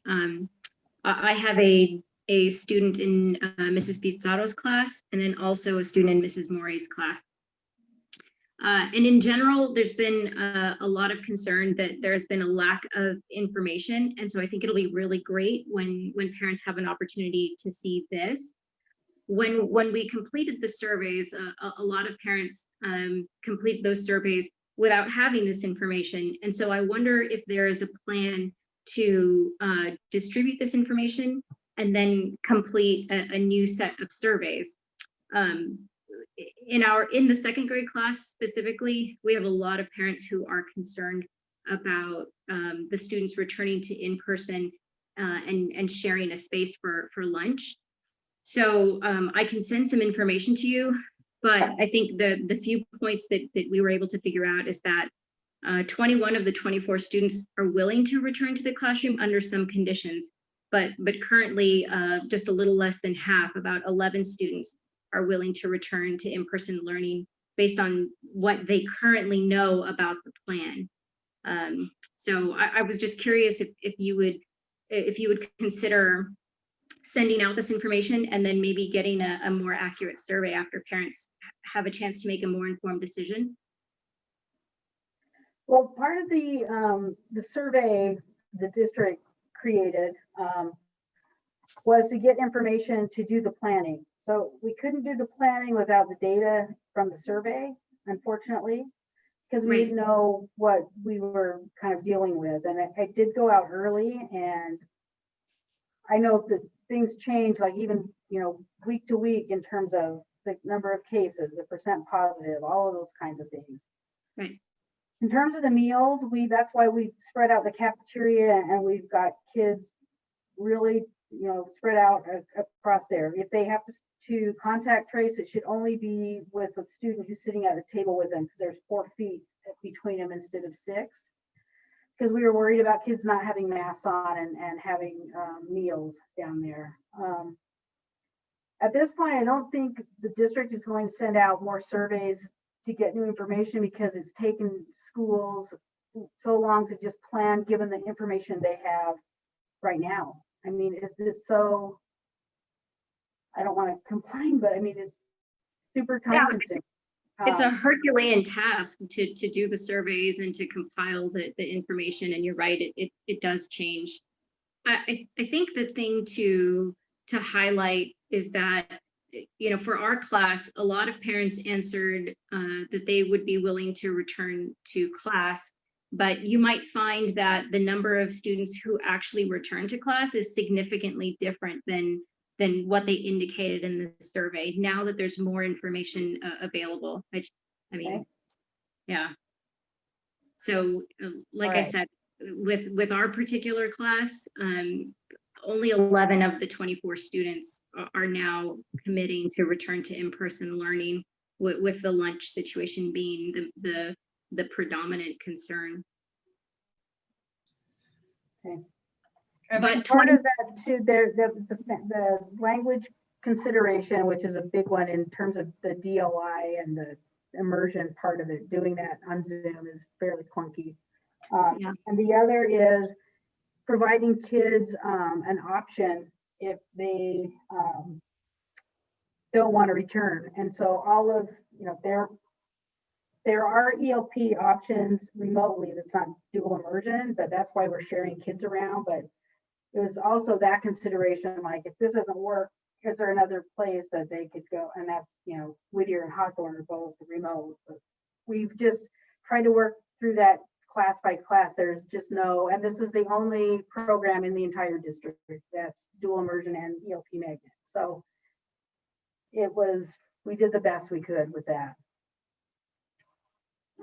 I have a student in Mrs. Pizarro's class, and then also a student in Mrs. Morey's class. And in general, there's been a lot of concern that there's been a lack of information. And so I think it'll be really great when parents have an opportunity to see this. When we completed the surveys, a lot of parents complete those surveys without having this information. And so I wonder if there is a plan to distribute this information and then complete a new set of surveys. In the second grade class specifically, we have a lot of parents who are concerned about the students returning to in-person and sharing a space for lunch. So I can send some information to you, but I think the few points that we were able to figure out is that 21 of the 24 students are willing to return to the classroom under some conditions, but currently just a little less than half, about 11 students, are willing to return to in-person learning based on what they currently know about the plan. So I was just curious if you would consider sending out this information and then maybe getting a more accurate survey after parents have a chance to make a more informed decision. Well, part of the survey the district created was to get information to do the planning. So we couldn't do the planning without the data from the survey, unfortunately, because we didn't know what we were kind of dealing with. And I did go out early, and I know that things change, like even, week to week in terms of the number of cases, the percent positive, all of those kinds of things. Right. In terms of the meals, that's why we spread out the cafeteria, and we've got kids really, spread out across there. If they have to contact trace, it should only be with a student who's sitting at a table with them, because there's 4 feet between them instead of 6. Because we were worried about kids not having masks on and having meals down there. At this point, I don't think the district is going to send out more surveys to get new information, because it's taken schools so long to just plan given the information they have right now. I mean, it's so, I don't want to complain, but I mean, it's super time consuming. It's a Herculean task to do the surveys and to compile the information, and you're right, it does change. I think the thing to highlight is that, for our class, a lot of parents answered that they would be willing to return to class, but you might find that the number of students who actually return to class is significantly different than what they indicated in the survey, now that there's more information available. I mean, Okay. Yeah. So like I said, with our particular class, only 11 of the 24 students are now committing to return to in-person learning, with the lunch situation being the predominant concern. Okay. But Part of that too, there was the language consideration, which is a big one in terms of the DOI and the immersion part of it. Doing that on Zoom is fairly clunky. Yeah. And the other is providing kids an option if they don't want to return. And so all of, there are ELP options remotely that's not dual immersion, but that's why we're sharing kids around. But there's also that consideration, like if this doesn't work, is there another place that they could go? And that's, Whittier and Hawthorne are both remote. But we've just tried to work through that class by class. There's just no, and this is the only program in the entire district that's dual immersion and ELP magnet. So we did the best we could with that.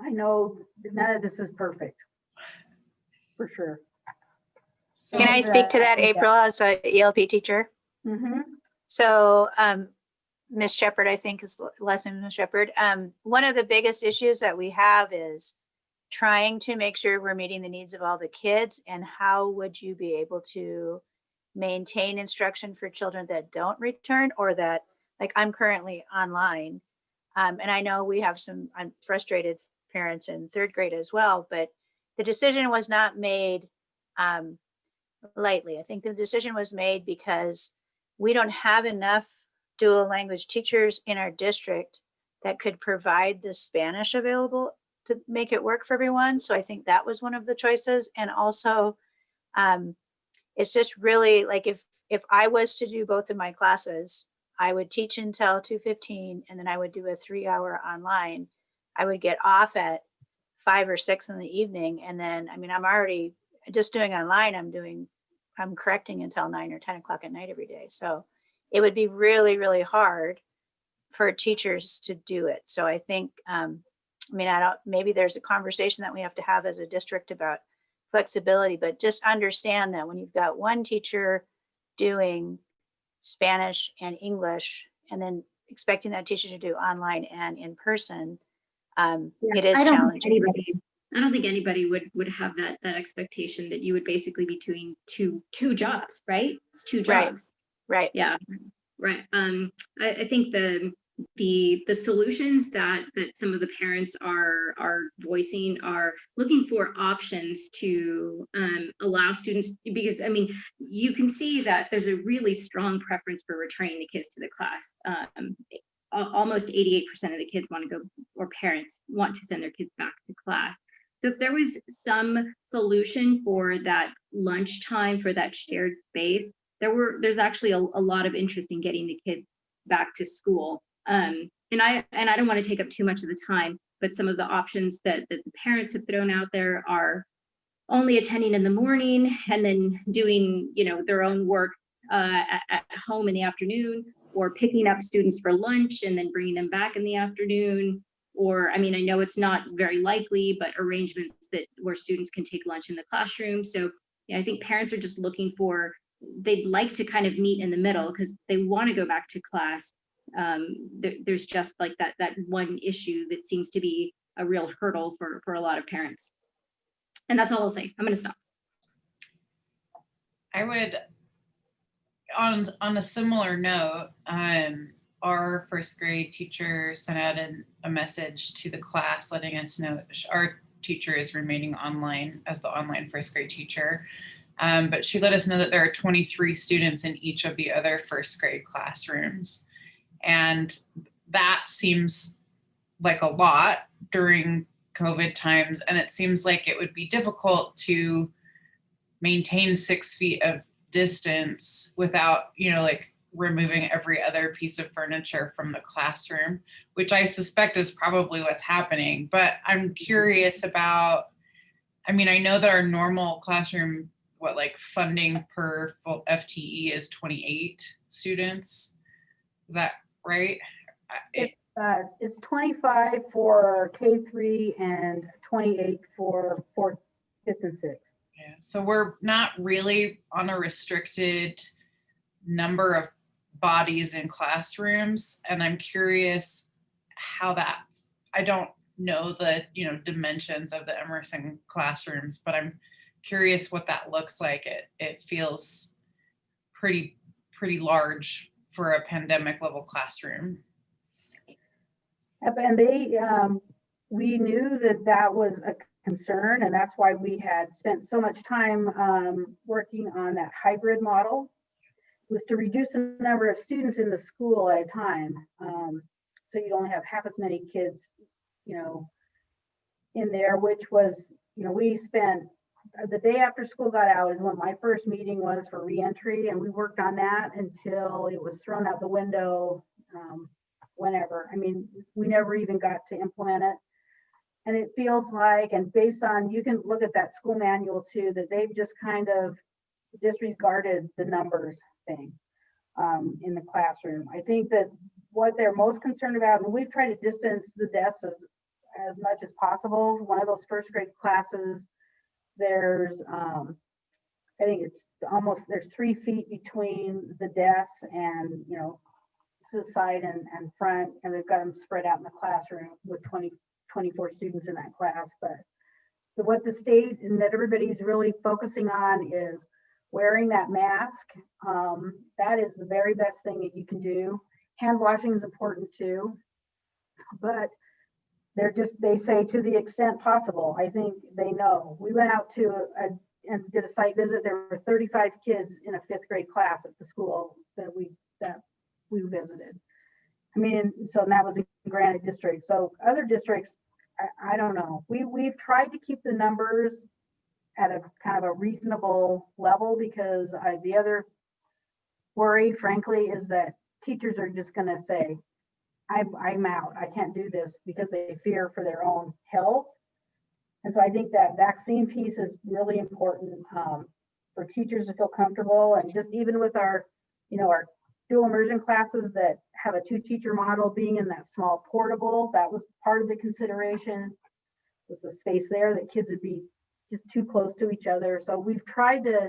I know none of this is perfect, for sure. So, Can I speak to that, April, as a ELP teacher? Mm-hmm. So Ms. Shepherd, I think is lesson Ms. Shepherd. One of the biggest issues that we have is trying to make sure we're meeting the needs of all the kids, and how would you be able to maintain instruction for children that don't return, or that, like, I'm currently online. And I know we have some frustrated parents in third grade as well, but the decision was not made lightly. I think the decision was made because we don't have enough dual language teachers in our district that could provide the Spanish available to make it work for everyone. So I think that was one of the choices. And also, it's just really like, if I was to do both of my classes, I would teach until 2:15, and then I would do a 3-hour online. I would get off at 5 or 6 in the evening. And then, I mean, I'm already just doing online. I'm correcting until 9 or 10 o'clock at night every day. So it would be really, really hard for teachers to do it. So I think, maybe there's a conversation that we have to have as a district about flexibility, but just understand that when you've got one teacher doing Spanish and English, and then expecting that teacher to do online and in person, it is challenging. I don't think anybody would have that expectation that you would basically be doing two jobs, right? It's two jobs. Right. Yeah. Right. I think the solutions that some of the parents are voicing are looking for options to allow students, because I mean, you can see that there's a really strong preference for returning the kids to the class. Almost 88% of the kids want to go, or parents want to send their kids back to class. So if there was some solution for that lunchtime, for that shared space, there's actually a lot of interest in getting the kids back to school. And I don't want to take up too much of the time, but some of the options that the parents have thrown out there are only attending in the morning and then doing, their own work at home in the afternoon, or picking up students for lunch and then bringing them back in the afternoon. Or, I mean, I know it's not very likely, but arrangements where students can take lunch in the classroom. So yeah, I think parents are just looking for, they'd like to kind of meet in the middle because they want to go back to class. There's just like that one issue that seems to be a real hurdle for a lot of parents. And that's all I'll say. I'm going to stop. I would, on a similar note, our first grade teacher sent out a message to the class letting us know our teacher is remaining online as the online first grade teacher. But she let us know that there are 23 students in each of the other first grade classrooms. And that seems like a lot during COVID times. And it seems like it would be difficult to maintain 6 feet of distance without, like removing every other piece of furniture from the classroom, which I suspect is probably what's happening. But I'm curious about, I know that our normal classroom, funding per full FTE is 28 students. Is that right? It's 25 for K3 and 28 for 4th, 5th, and 6th. Yeah, so we're not really on a restricted number of bodies in classrooms, and I'm curious how that, I don't know the dimensions of the Emerson classrooms, but I'm curious what that looks like. It feels pretty large for a pandemic level classroom. And we knew that was a concern, and that's why we had spent so much time working on that hybrid model, was to reduce the number of students in the school at a time. So you'd only have half as many kids, in there, which was, we spent the day after school got out is when my first meeting was for reentry, and we worked on that until it was thrown out the window whenever. We never even got to implement it. And it feels like, and based on, you can look at that school manual too, that they've just kind of disregarded the numbers thing. in the classroom. I think that what they're most concerned about, and we've tried to distance the desks as much as possible. One of those first grade classes, there's, I think it's almost, there's 3 feet between the desks and, you know, to the side and front, and we've got them spread out in the classroom with 24 students in that class. But what the state and that everybody's really focusing on is wearing that mask. That is the very best thing that you can do. Hand washing is important too, but they say to the extent possible. I think they know. We went out to and did a site visit. There were 35 kids in a 5th grade class at the school that we visited. I mean, so that was in Granite District. So other districts, I don't know. We've tried to keep the numbers at a kind of a reasonable level, because the other worry, frankly, is that teachers are just going to say, I'm out. I can't do this, because they fear for their own health. And so I think that vaccine piece is really important for teachers to feel comfortable. And just even with our, you know, our dual immersion classes that have a 2-teacher model, being in that small portable, that was part of the consideration, with the space there that kids would be just too close to each other. So we've tried to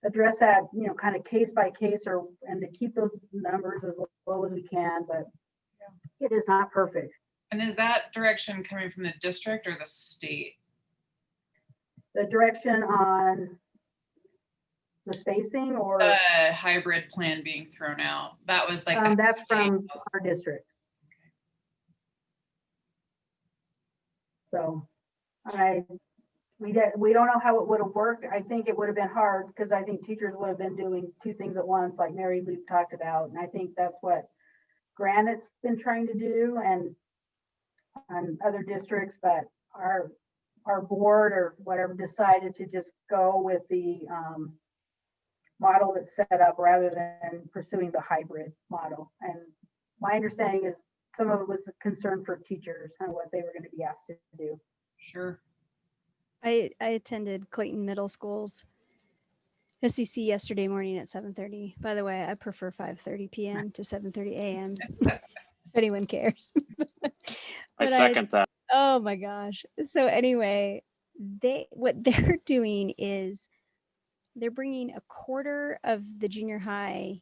address that, you know, kind of case by case, and to keep those numbers as low as we can, but it is not perfect. And is that direction coming from the district or the state? The direction on the spacing, or The hybrid plan being thrown out. That was like that's from our district. So we don't know how it would have worked. I think it would have been hard, because I think teachers would have been doing 2 things at once, like Mary Lou talked about. And I think that's what Granite's been trying to do, and other districts, but our board or whatever decided to just go with the model that's set up, rather than pursuing the hybrid model. And my understanding is some of it was a concern for teachers and what they were going to be asked to do. Sure. I attended Clayton Middle School's SCC yesterday morning at 7:30. By the way, I prefer 5:30 p.m. to 7:30 a.m. if anyone cares. I second that. Oh my gosh. So anyway, what they're doing is they're bringing a quarter of the junior high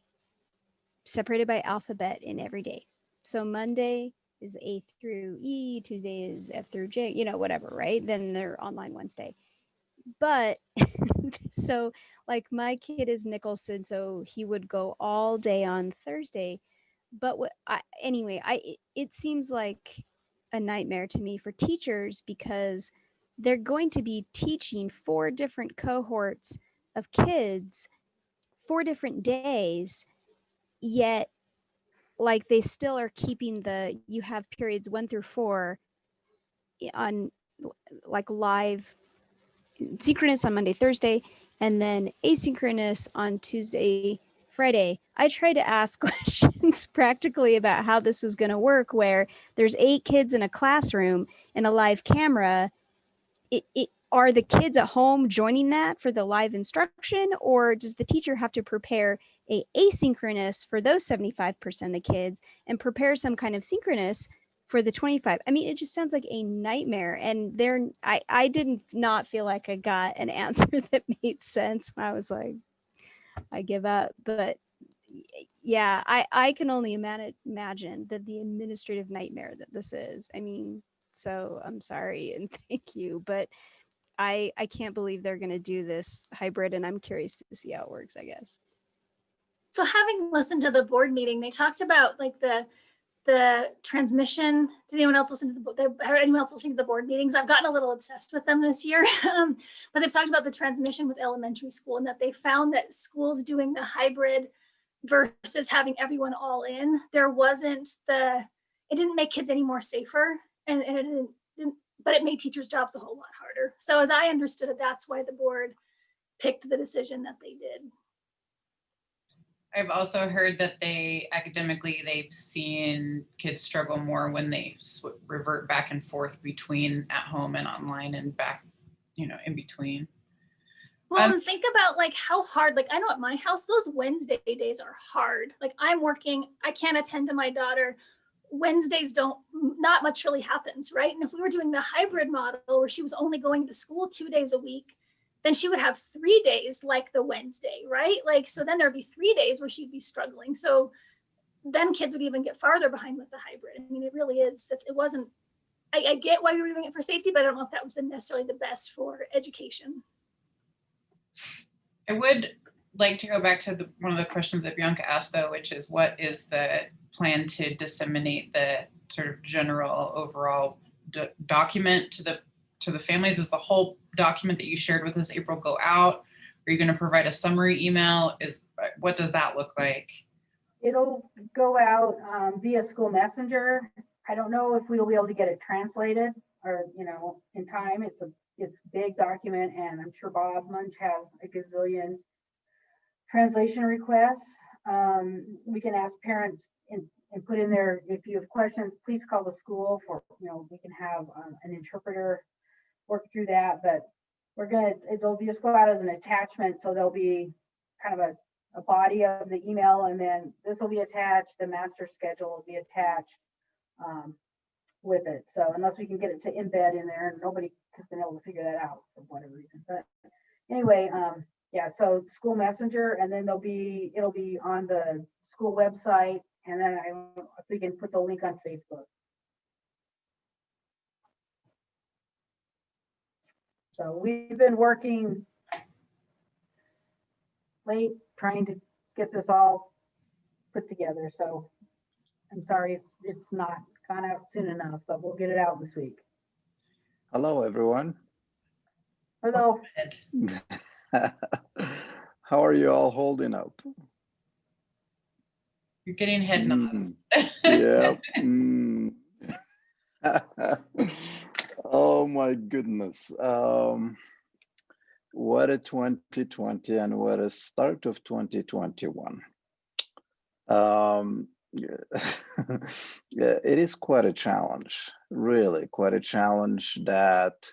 separated by alphabet in every day. So Monday is A through E, Tuesday is F through J, you know, whatever, right? Then they're online Wednesday. But so like my kid is Nicholson, so he would go all day on Thursday. But it seems like a nightmare to me for teachers, because they're going to be teaching 4 different cohorts of kids 4 different days, yet like they still are keeping you have periods 1 through 4 on like live synchronous on Monday, Thursday, and then asynchronous on Tuesday, Friday. I tried to ask questions practically about how this was going to work, where there's 8 kids in a classroom and a live camera. Are the kids at home joining that for the live instruction, or does the teacher have to prepare a asynchronous for those 75% of the kids and prepare some kind of synchronous for the 25? I mean, it just sounds like a nightmare. And I did not feel like I got an answer that made sense. I was like, I give up. But yeah, I can only imagine the administrative nightmare that this is. I mean, so I'm sorry and thank you, but I can't believe they're going to do this hybrid, and I'm curious to see how it works, I guess. So having listened to the board meeting, they talked about like the transmission. Did anyone else listen to the board meetings? I've gotten a little obsessed with them this year, but they've talked about the transmission with elementary school, and that they found that schools doing the hybrid versus having everyone all in, it didn't make kids any more safer, and it didn't, but it made teachers' jobs a whole lot harder. So as I understood it, that's why the board picked the decision that they did. I've also heard that they've seen kids struggle more when they revert back and forth between at home and online and back, in between. Well, and think about like how hard, like I know at my house, those Wednesday days are hard. Like I'm working, I can't attend to my daughter. Wednesdays not much really happens, right? And if we were doing the hybrid model where she was only going to school 2 days a week, then she would have 3 days like the Wednesday, right? Like, so then there'd be 3 days where she'd be struggling. So then kids would even get farther behind with the hybrid. I mean, it really is, it wasn't, I get why we were doing it for safety, but I don't know if that was necessarily the best for education. I would like to go back to one of the questions that Bianca asked, though, which is what is the plan to disseminate the sort of general overall document to the families? Is the whole document that you shared with us, April, go out? Are you going to provide a summary email? What does that look like? It'll go out via school messenger. I don't know if we'll be able to get it translated or, in time. It's a big document, and I'm sure Bob Munch has a gazillion translation requests. We can ask parents and put in there, if you have questions, please call the school for, we can have an interpreter work through that. But it'll just go out as an attachment. So there'll be kind of a body of the email, and then this will be attached. The master schedule will be attached with it. So unless we can get it to embed in there, nobody has been able to figure that out for whatever reason. But anyway, yeah, so school messenger, and then it'll be on the school website, and then if we can put the link on Facebook. So we've been working late trying to get this all put together. So I'm sorry it's not gone out soon enough, but we'll get it out this week. Hello, everyone. Hello. How are you all holding up? You're getting head nods. Yeah. Oh my goodness. What a 2020 and what a start of 2021. Yeah, it is quite a challenge, really quite a challenge that,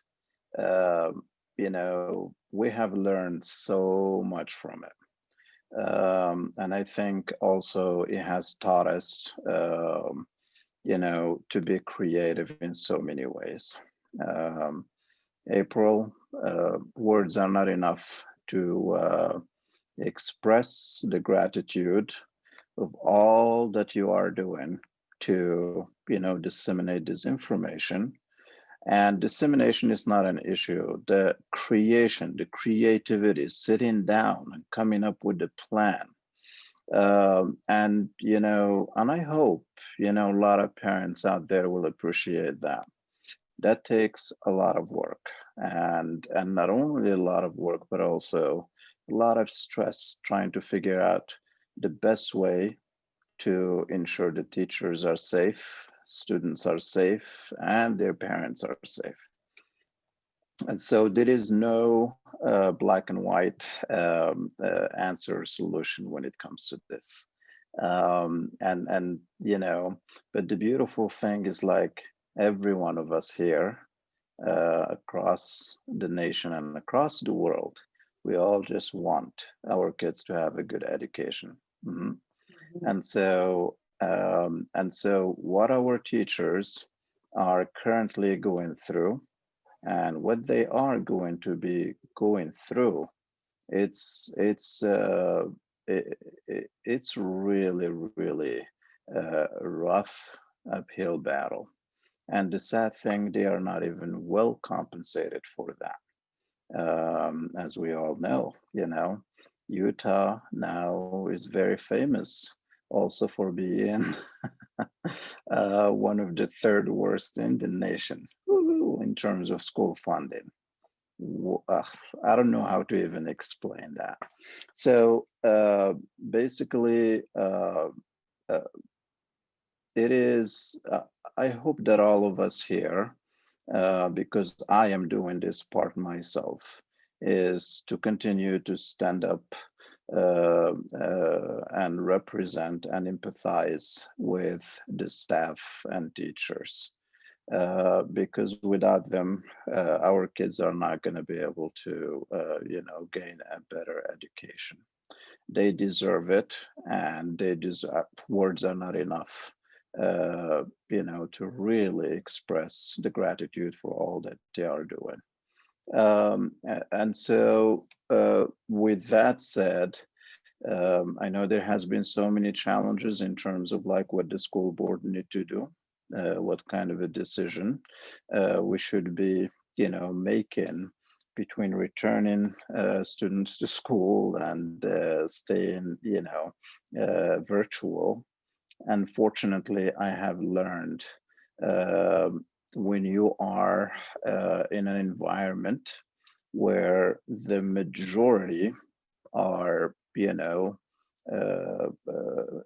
we have learned so much from it. And I think also it has taught us, to be creative in so many ways. April, words are not enough to express the gratitude of all that you are doing to, disseminate this information. And dissemination is not an issue. The creation, the creativity, sitting down and coming up with a plan. And I hope, a lot of parents out there will appreciate that. That takes a lot of work, and not only a lot of work, but also a lot of stress trying to figure out the best way to ensure the teachers are safe, students are safe, and their parents are safe. And so there is no black and white answer or solution when it comes to this. But the beautiful thing is, like, every one of us here across the nation and across the world, we all just want our kids to have a good education. Mm-hmm. And so what our teachers are currently going through and what they are going to be going through, it's really, really a rough uphill battle. And the sad thing, they are not even well compensated for that. As we all know, Utah now is very famous also for being one of the third worst in the nation in terms of school funding. I don't know how to even explain that. So basically, it is, I hope that all of us here, because I am doing this part myself, is to continue to stand up and represent and empathize with the staff and teachers. because without them, our kids are not going to be able to, gain a better education. They deserve it, and they deserve, words are not enough, to really express the gratitude for all that they are doing. And so with that said, I know there has been so many challenges in terms of like what the school board need to do, what kind of a decision we should be, making between returning students to school and staying, virtual. Unfortunately, I have learned when you are in an environment where the majority are,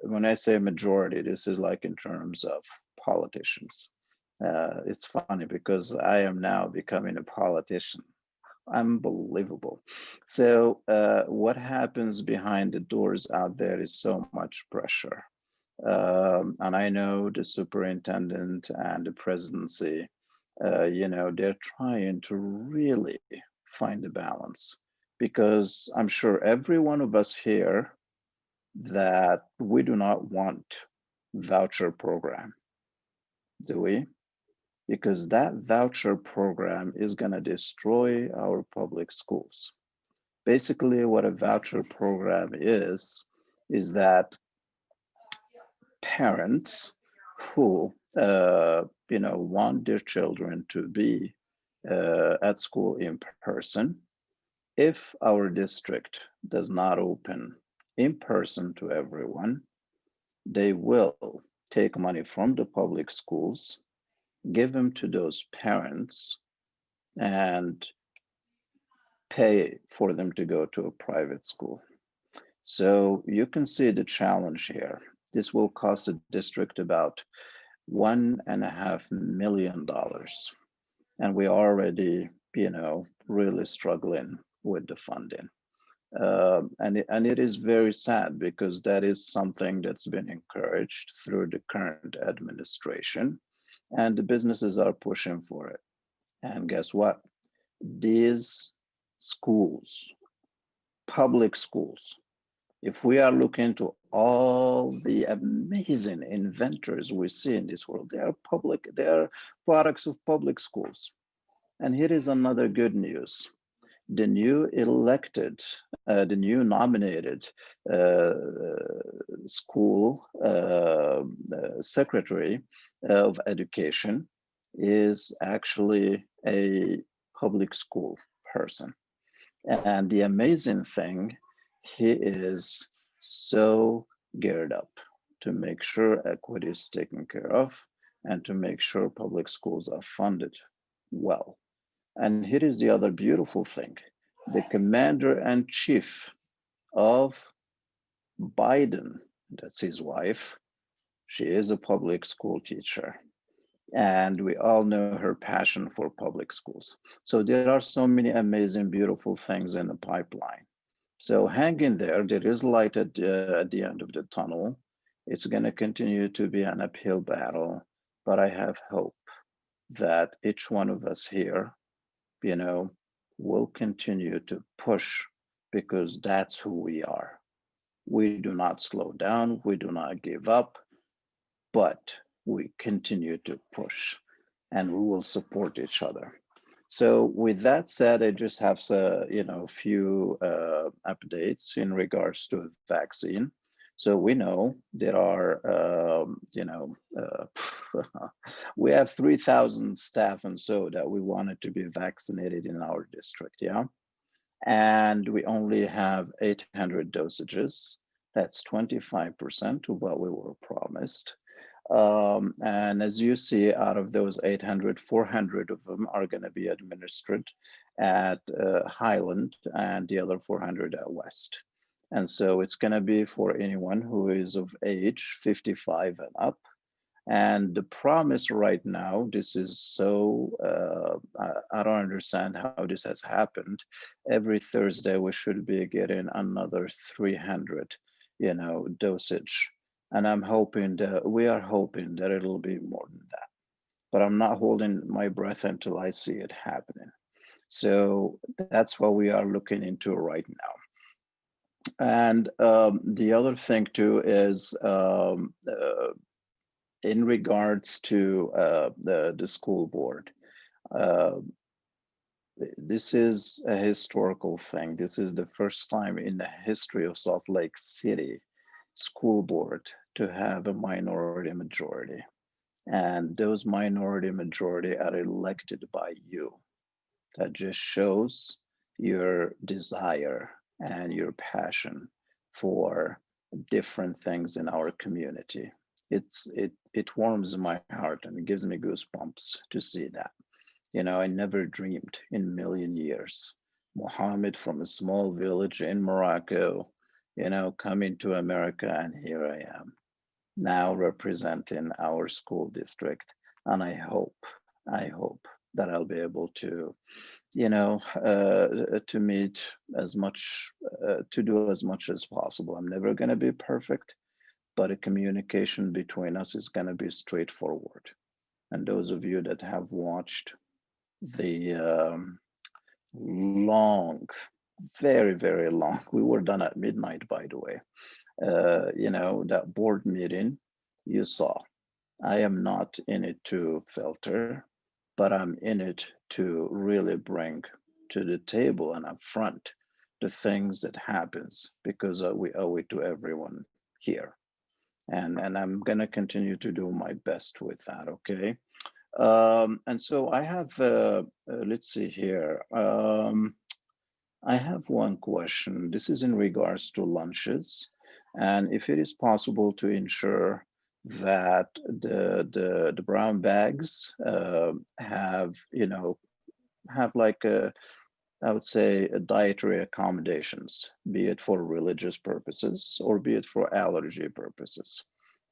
when I say majority, this is like in terms of politicians. It's funny because I am now becoming a politician. Unbelievable. So what happens behind the doors out there is so much pressure. And I know the superintendent and the presidency, they're trying to really find a balance, because I'm sure every one of us here that we do not want voucher program, do we? Because that voucher program is going to destroy our public schools. Basically, what a voucher program is that parents who want their children to be at school in person, if our district does not open in person to everyone, they will take money from the public schools, give them to those parents, and pay for them to go to a private school. So you can see the challenge here. This will cost the district about $1.5 million. And we already, really struggling with the funding. And it is very sad, because that is something that's been encouraged through the current administration, and the businesses are pushing for it. And guess what? These schools, public schools, if we are looking to all the amazing inventors we see in this world, they are products of public schools. And here is another good news. The new nominated school secretary of education is actually a public school person. And the amazing thing, he is so geared up to make sure equity is taken care of and to make sure public schools are funded well. And here is the other beautiful thing. The commander-in-chief of Biden, that's his wife, she is a public school teacher. And we all know her passion for public schools. So there are so many amazing, beautiful things in the pipeline. So hang in there. There is light at the end of the tunnel. It's going to continue to be an uphill battle, but I have hope that each one of us here, will continue to push, because that's who we are. We do not slow down. We do not give up, but we continue to push, and we will support each other. So with that said, I just have a few updates in regards to a vaccine. So we know there are, we have 3,000 staff and so that we wanted to be vaccinated in our district, yeah? And we only have 800 dosages. That's 25% of what we were promised. And as you see, out of those 800, 400 of them are going to be administered at Highland, and the other 400 at West. And so it's going to be for anyone who is of age 55 and up. And the promise right now, this is so, I don't understand how this has happened. Every Thursday, we should be getting another 300, dosage. And we are hoping that it'll be more than that. but I'm not holding my breath until I see it happening. So that's what we are looking into right now. And the other thing too is in regards to the school board. This is a historical thing. This is the first time in the history of Salt Lake City school board to have a minority majority. And those minority majority are elected by you. That just shows your desire and your passion for different things in our community. It warms my heart and it gives me goosebumps to see that. You know, I never dreamed in a million years. Muhammad from a small village in Morocco, you know, coming to America, and here I am now representing our school district. And I hope that I'll be able to, you know, to meet as much, to do as much as possible. I'm never going to be perfect, but a communication between us is going to be straightforward. And those of you that have watched the long, very, very long, we were done at midnight, by the way, you know, that board meeting you saw. I am not in it to filter, but I'm in it to really bring to the table and up front the things that happens, because we owe it to everyone here. And I'm gonna continue to do my best with that, okay? And so I have, let's see here. I have one question. This is in regards to lunches. And if it is possible to ensure that the brown bags have, you know, have like a, I would say, a dietary accommodations, be it for religious purposes or be it for allergy purposes.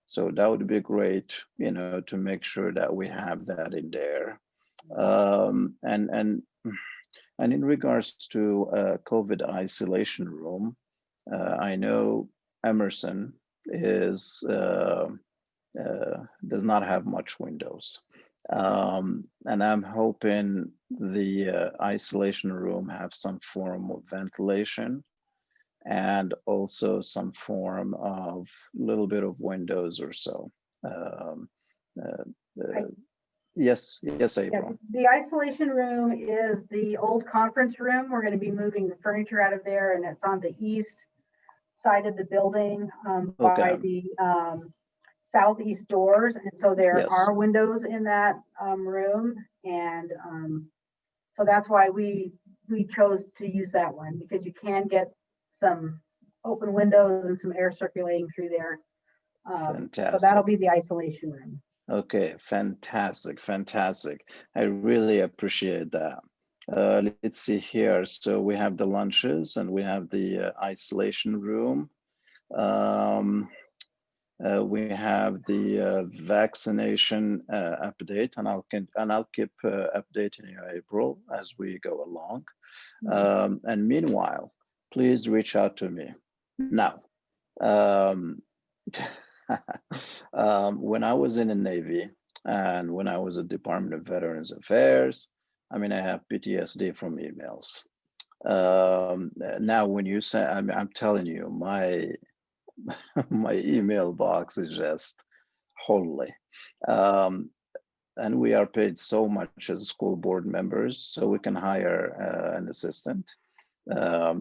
So that would be great, you know, to make sure that we have that in there. And in regards to COVID isolation room, I know Emerson is does not have much windows. And I'm hoping the isolation room have some form of ventilation and also some form of little bit of windows or so. Yes, April. Yeah, the isolation room is the old conference room. We're going to be moving the furniture out of there, and it's on the east side of the building by the southeast doors. And so there are windows in that room. And so that's why we chose to use that one, because you can get some open windows and some air circulating through there. So that'll be the isolation room. Okay, fantastic, fantastic. I really appreciate that. Let's see here. So we have the lunches and we have the isolation room. We have the vaccination update, and I'll keep updating you, April, as we go along. And meanwhile, please reach out to me. Now, when I was in the Navy and when I was at Department of Veterans Affairs, I mean, I have PTSD from emails. Now, when you say, I'm telling you, my email box is just holy. And we are paid so much as school board members, so we can hire an assistant.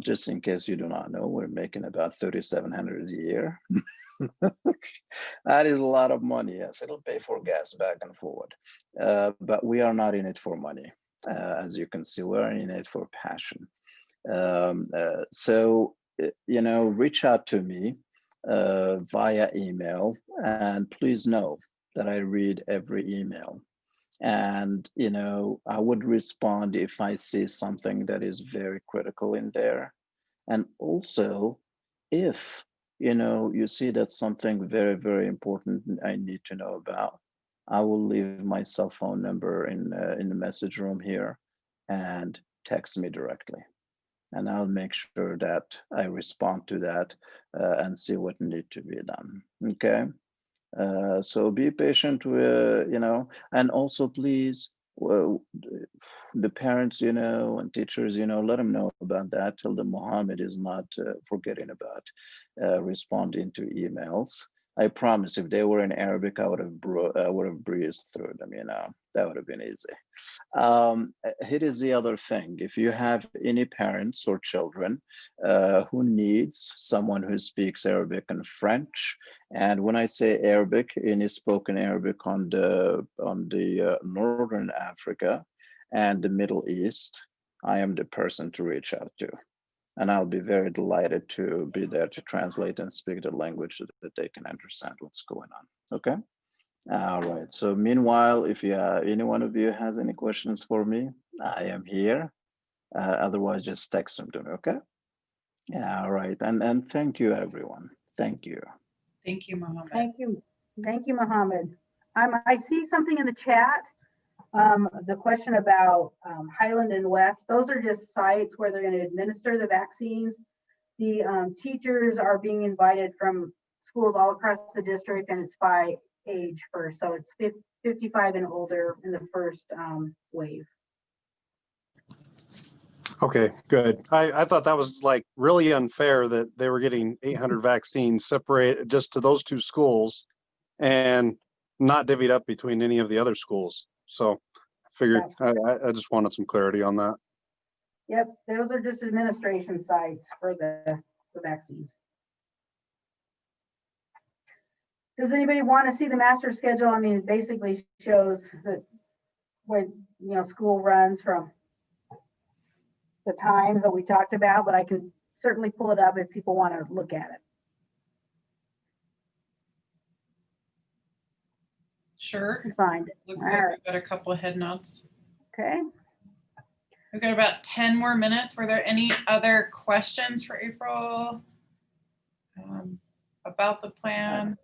Just in case you do not know, we're making about $3,700 a year. That is a lot of money. Yes, it'll pay for gas back and forward. But we are not in it for money. As you can see, we're in it for passion. So, you know, reach out to me via email, and please know that I read every email. And, you know, I would respond if I see something that is very critical in there. And also, if, you know, you see that something very, very important I need to know about, I will leave my cell phone number in the message room here and text me directly. And I'll make sure that I respond to that and see what needs to be done. Okay. So be patient with, and also please, well, the parents, and teachers, let them know about that. Tell them Mohammed is not forgetting about responding to emails. I promise if they were in Arabic, I would have breezed through them, that would have been easy. Here is the other thing. If you have any parents or children who needs someone who speaks Arabic and French, and when I say Arabic, any spoken Arabic on the Northern Africa and the Middle East, I am the person to reach out to. And I'll be very delighted to be there to translate and speak the language so that they can understand what's going on. Okay. All right. So meanwhile, if any one of you has any questions for me, I am here. Otherwise, just text them to me. Okay. Yeah. All right. And thank you, everyone. Thank you. Thank you, Mohammed. Thank you, Mohammed. I see something in the chat. The question about Highland and West, those are just sites where they're going to administer the vaccines. The teachers are being invited from schools all across the district, and it's by age first. So it's 55 and older in the first wave. Okay, good. I thought that was like really unfair that they were getting 800 vaccines separated just to those two schools and not divvied up between any of the other schools. So I figured I just wanted some clarity on that. Yep, those are just administration sites for the vaccines. Does anybody want to see the master schedule? I mean, it basically shows that when school runs from the times that we talked about, but I can certainly pull it up if people want to look at it. Sure. Find it. Looks like we've got a couple of head notes. Okay. We've got about 10 more minutes. Were there any other questions for April about the plan?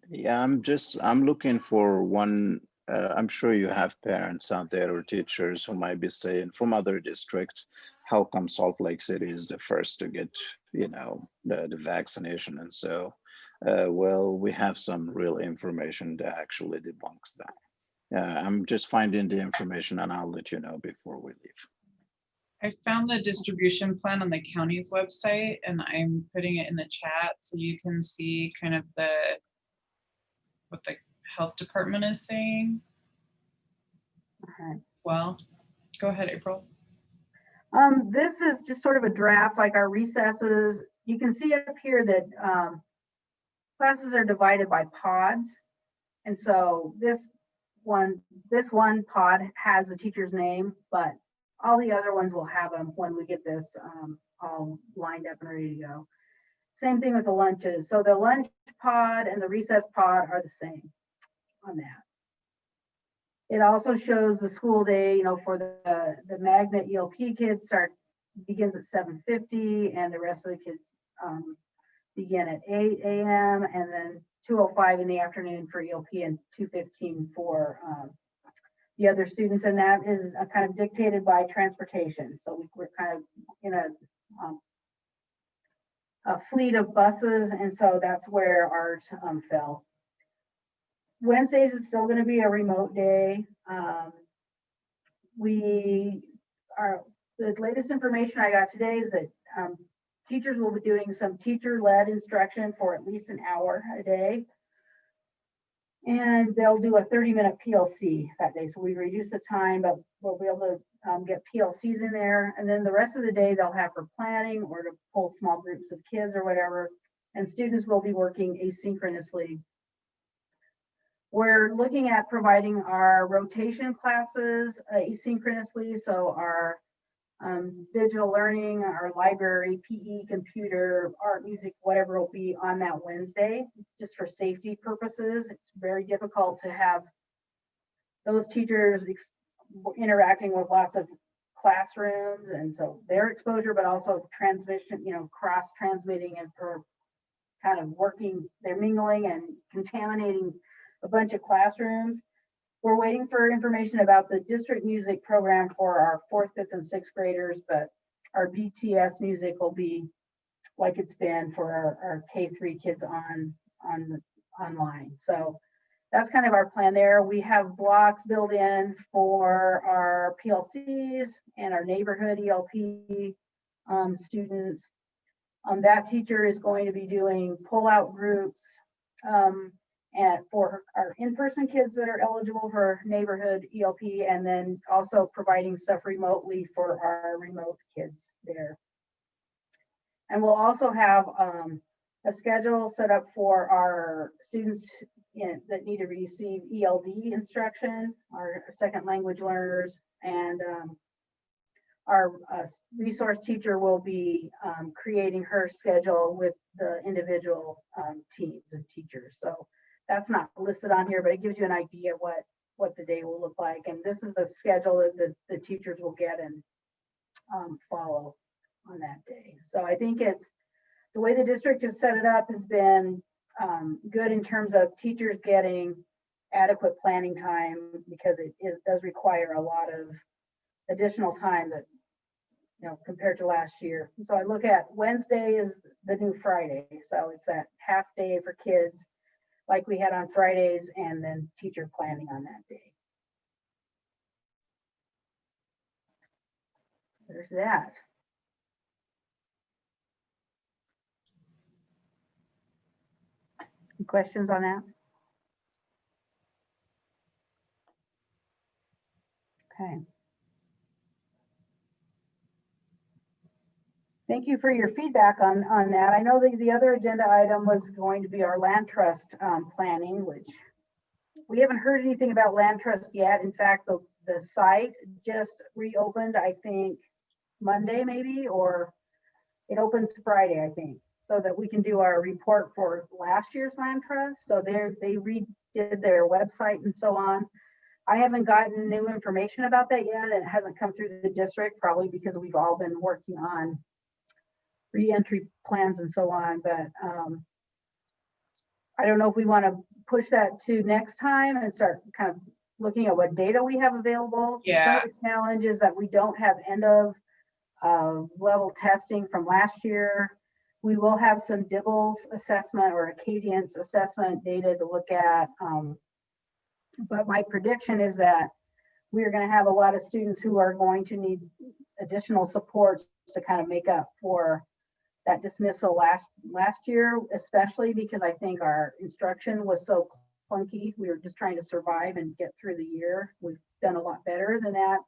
Yeah, I'm looking for one. I'm sure you have parents out there or teachers who might be saying from other districts, how come Salt Lake City is the first to get, the vaccination? And so, well, we have some real information that actually debunks that. I'm just finding the information and I'll let you know before we leave. I found the distribution plan on the county's website and I'm putting it in the chat so you can see kind of what the health department is saying. Okay. Well, go ahead, April. This is just sort of a draft, like our recesses. You can see up here that classes are divided by pods. And so this one pod has the teacher's name, but all the other ones will have them when we get this all lined up and ready to go. Same thing with the lunches. So the lunch pod and the recess pod are the same on that. It also shows the school day, for the magnet ELP kids begins at 7:50 and the rest of the kids begin at 8 a.m. and then 2:05 in the afternoon for ELP and 2:15 for the other students. And that is kind of dictated by transportation. So we're kind of in a fleet of buses. And so that's where ours fell. Wednesdays is still going to be a remote day. The latest information I got today is that teachers will be doing some teacher-led instruction for at least an hour a day. And they'll do a 30-minute PLC that day. So we reduce the time, but we'll be able to get PLCs in there. And then the rest of the day they'll have for planning or to pull small groups of kids or whatever. And students will be working asynchronously. We're looking at providing our rotation classes asynchronously. So our digital learning, our library, PE, computer, art, music, whatever will be on that Wednesday, just for safety purposes. It's very difficult to have those teachers interacting with lots of classrooms. And so their exposure, but also transmission, cross transmitting and for kind of working, they're mingling and contaminating a bunch of classrooms. We're waiting for information about the district music program for our 4th, 5th, and 6th graders, but our BTS music will be like it's been for our K3 kids on online. So that's kind of our plan there. We have blocks built in for our PLCs and our neighborhood ELP students. That teacher is going to be doing pull-out groups and for our in-person kids that are eligible for neighborhood ELP, and then also providing stuff remotely for our remote kids there. And we'll also have a schedule set up for our students that need to receive ELD instruction, our second language learners, and our resource teacher will be creating her schedule with the individual teams of teachers. So that's not listed on here, but it gives you an idea what the day will look like. And this is the schedule that the teachers will get and follow on that day. So I think it's the way the district has set it up has been good in terms of teachers getting adequate planning time, because it does require a lot of additional time that, you know, compared to last year. So I look at Wednesday is the new Friday. So it's that half day for kids like we had on Fridays, and then teacher planning on that day. There's that. Any questions on that? Okay. Thank you for your feedback on that. I know the other agenda item was going to be our land trust planning, which we haven't heard anything about land trust yet. In fact, the site just reopened, I think Monday maybe, or it opens Friday, I think, so that we can do our report for last year's land trust. So they redid their website and so on. I haven't gotten new information about that yet. It hasn't come through the district, probably because we've all been working on re-entry plans and so on, but I don't know if we want to push that to next time and start kind of looking at what data we have available. Yeah. Some of the challenges that we don't have end of level testing from last year. We will have some Dibbles assessment or Acadience assessment data to look at, but my prediction is that we are going to have a lot of students who are going to need additional supports to kind of make up for that dismissal last year, especially because I think our instruction was so clunky. We were just trying to survive and get through the year. We've done a lot better than that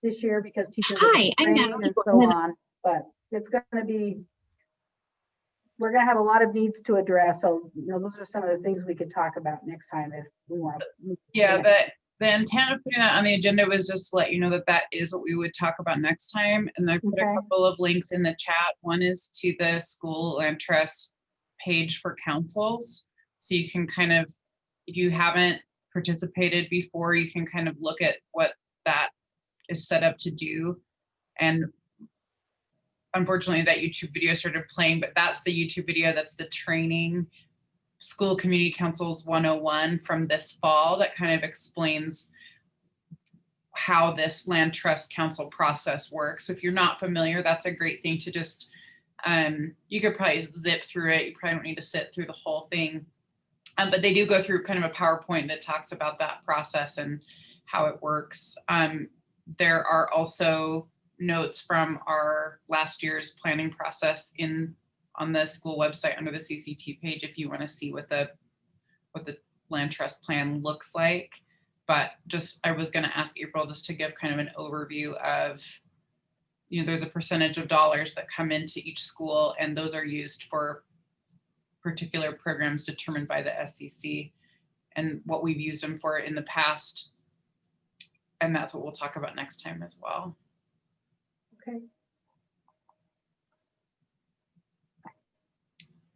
this year because teachers are trained and so on. But it's going to be, we're going to have a lot of needs to address. So, you know, those are some of the things we could talk about next time if we want to. Yeah, the intent of putting that on the agenda was just to let you know that that is what we would talk about next time. And I put a couple of links in the chat. One is to the school land trust page for councils. So you can kind of, if you haven't participated before, you can kind of look at what that is set up to do. And unfortunately that YouTube video started playing, but that's the YouTube video, that's the training School Community Councils 101 from this fall that kind of explains how this land trust council process works. So if you're not familiar, that's a great thing to just, you could probably zip through it. You probably don't need to sit through the whole thing. But they do go through kind of a PowerPoint that talks about that process and how it works. There are also notes from our last year's planning process on the school website under the CCT page if you want to see what the land trust plan looks like. But just, I was going to ask April just to give kind of an overview of, you know, there's a percentage of dollars that come into each school, and those are used for particular programs determined by the SCC and what we've used them for in the past. And that's what we'll talk about next time as well. Okay.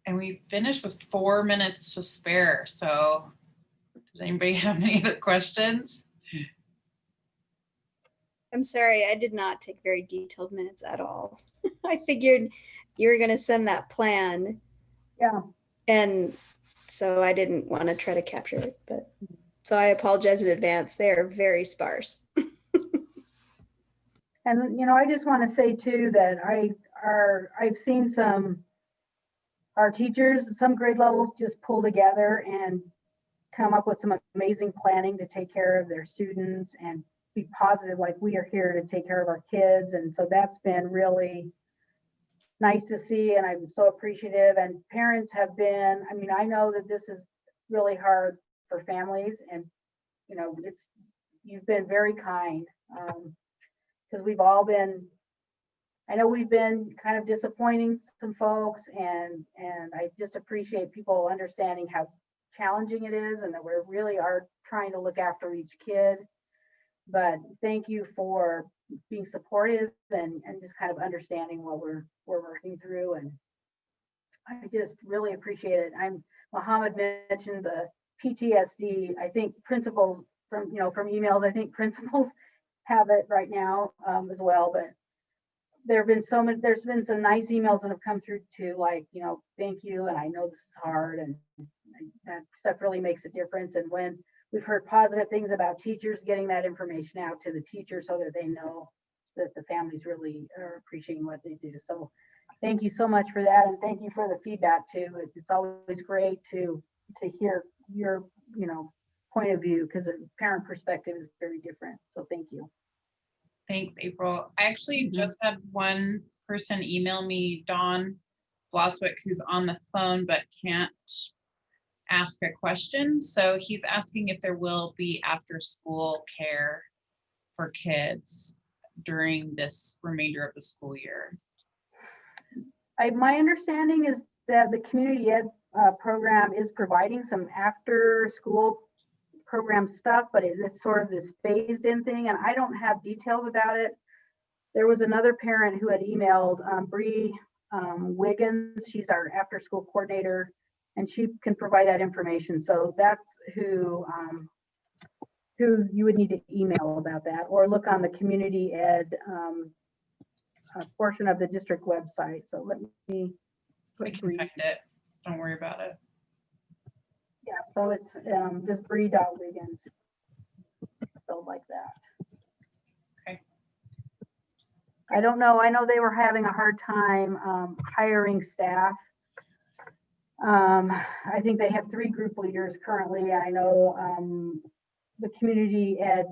And we finished with 4 minutes to spare. So does anybody have any other questions? I'm sorry, I did not take very detailed minutes at all. I figured you were going to send that plan. Yeah. And so I didn't want to try to capture it, but so I apologize in advance. They are very sparse. And, you know, I just want to say too that I've seen some our teachers, some grade levels just pull together and come up with some amazing planning to take care of their students and be positive, like we are here to take care of our kids. And so that's been really nice to see, and I'm so appreciative. And parents have been, I mean, I know that this is really hard for families, and you know, you've been very kind, because we've all been, I know we've been kind of disappointing some folks, and I just appreciate people understanding how challenging it is, and that we really are trying to look after each kid. But thank you for being supportive and just kind of understanding what we're working through. And I just really appreciate it. Mohammed mentioned the PTSD. I think principals from emails, I think principals have it right now as well. But there's been some nice emails that have come through too, like, thank you. And I know this is hard, and that stuff really makes a difference. And when we've heard positive things about teachers, getting that information out to the teachers so that they know that the families really are appreciating what they do. So thank you so much for that. And thank you for the feedback too. It's always great to hear your, point of view, because a parent perspective is very different. So thank you. Thanks, April. I actually just had one person email me, Dawn Bloswick, who's on the phone but can't ask a question. So he's asking if there will be after school care for kids during this remainder of the school year. My understanding is that the community ed program is providing some after school program stuff, but it's sort of this phased in thing, and I don't have details about it. There was another parent who had emailed Bree Wiggins. She's our after school coordinator, and she can provide that information. So that's who you would need to email about that, or look on the community ed portion of the district website. So let me I can find it. Don't worry about it. Yeah, so it's just Bree.Wiggins, spelled like that. Okay. I don't know. I know they were having a hard time hiring staff. I think they have 3 group leaders currently. I know the community ed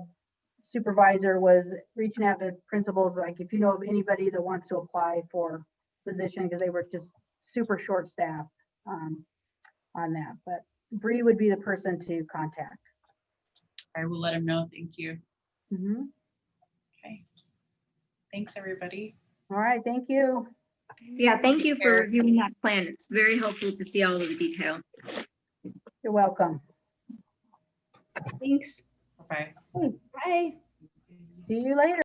supervisor was reaching out to principals, like, if you know of anybody that wants to apply for position, because they were just super short staffed on that. But Bree would be the person to contact. I will let him know. Thank you. Okay. Thanks, everybody. All right. Thank you. Yeah, thank you for reviewing that plan. It's very helpful to see all of the detail. You're welcome. Thanks. Bye. Bye. See you later.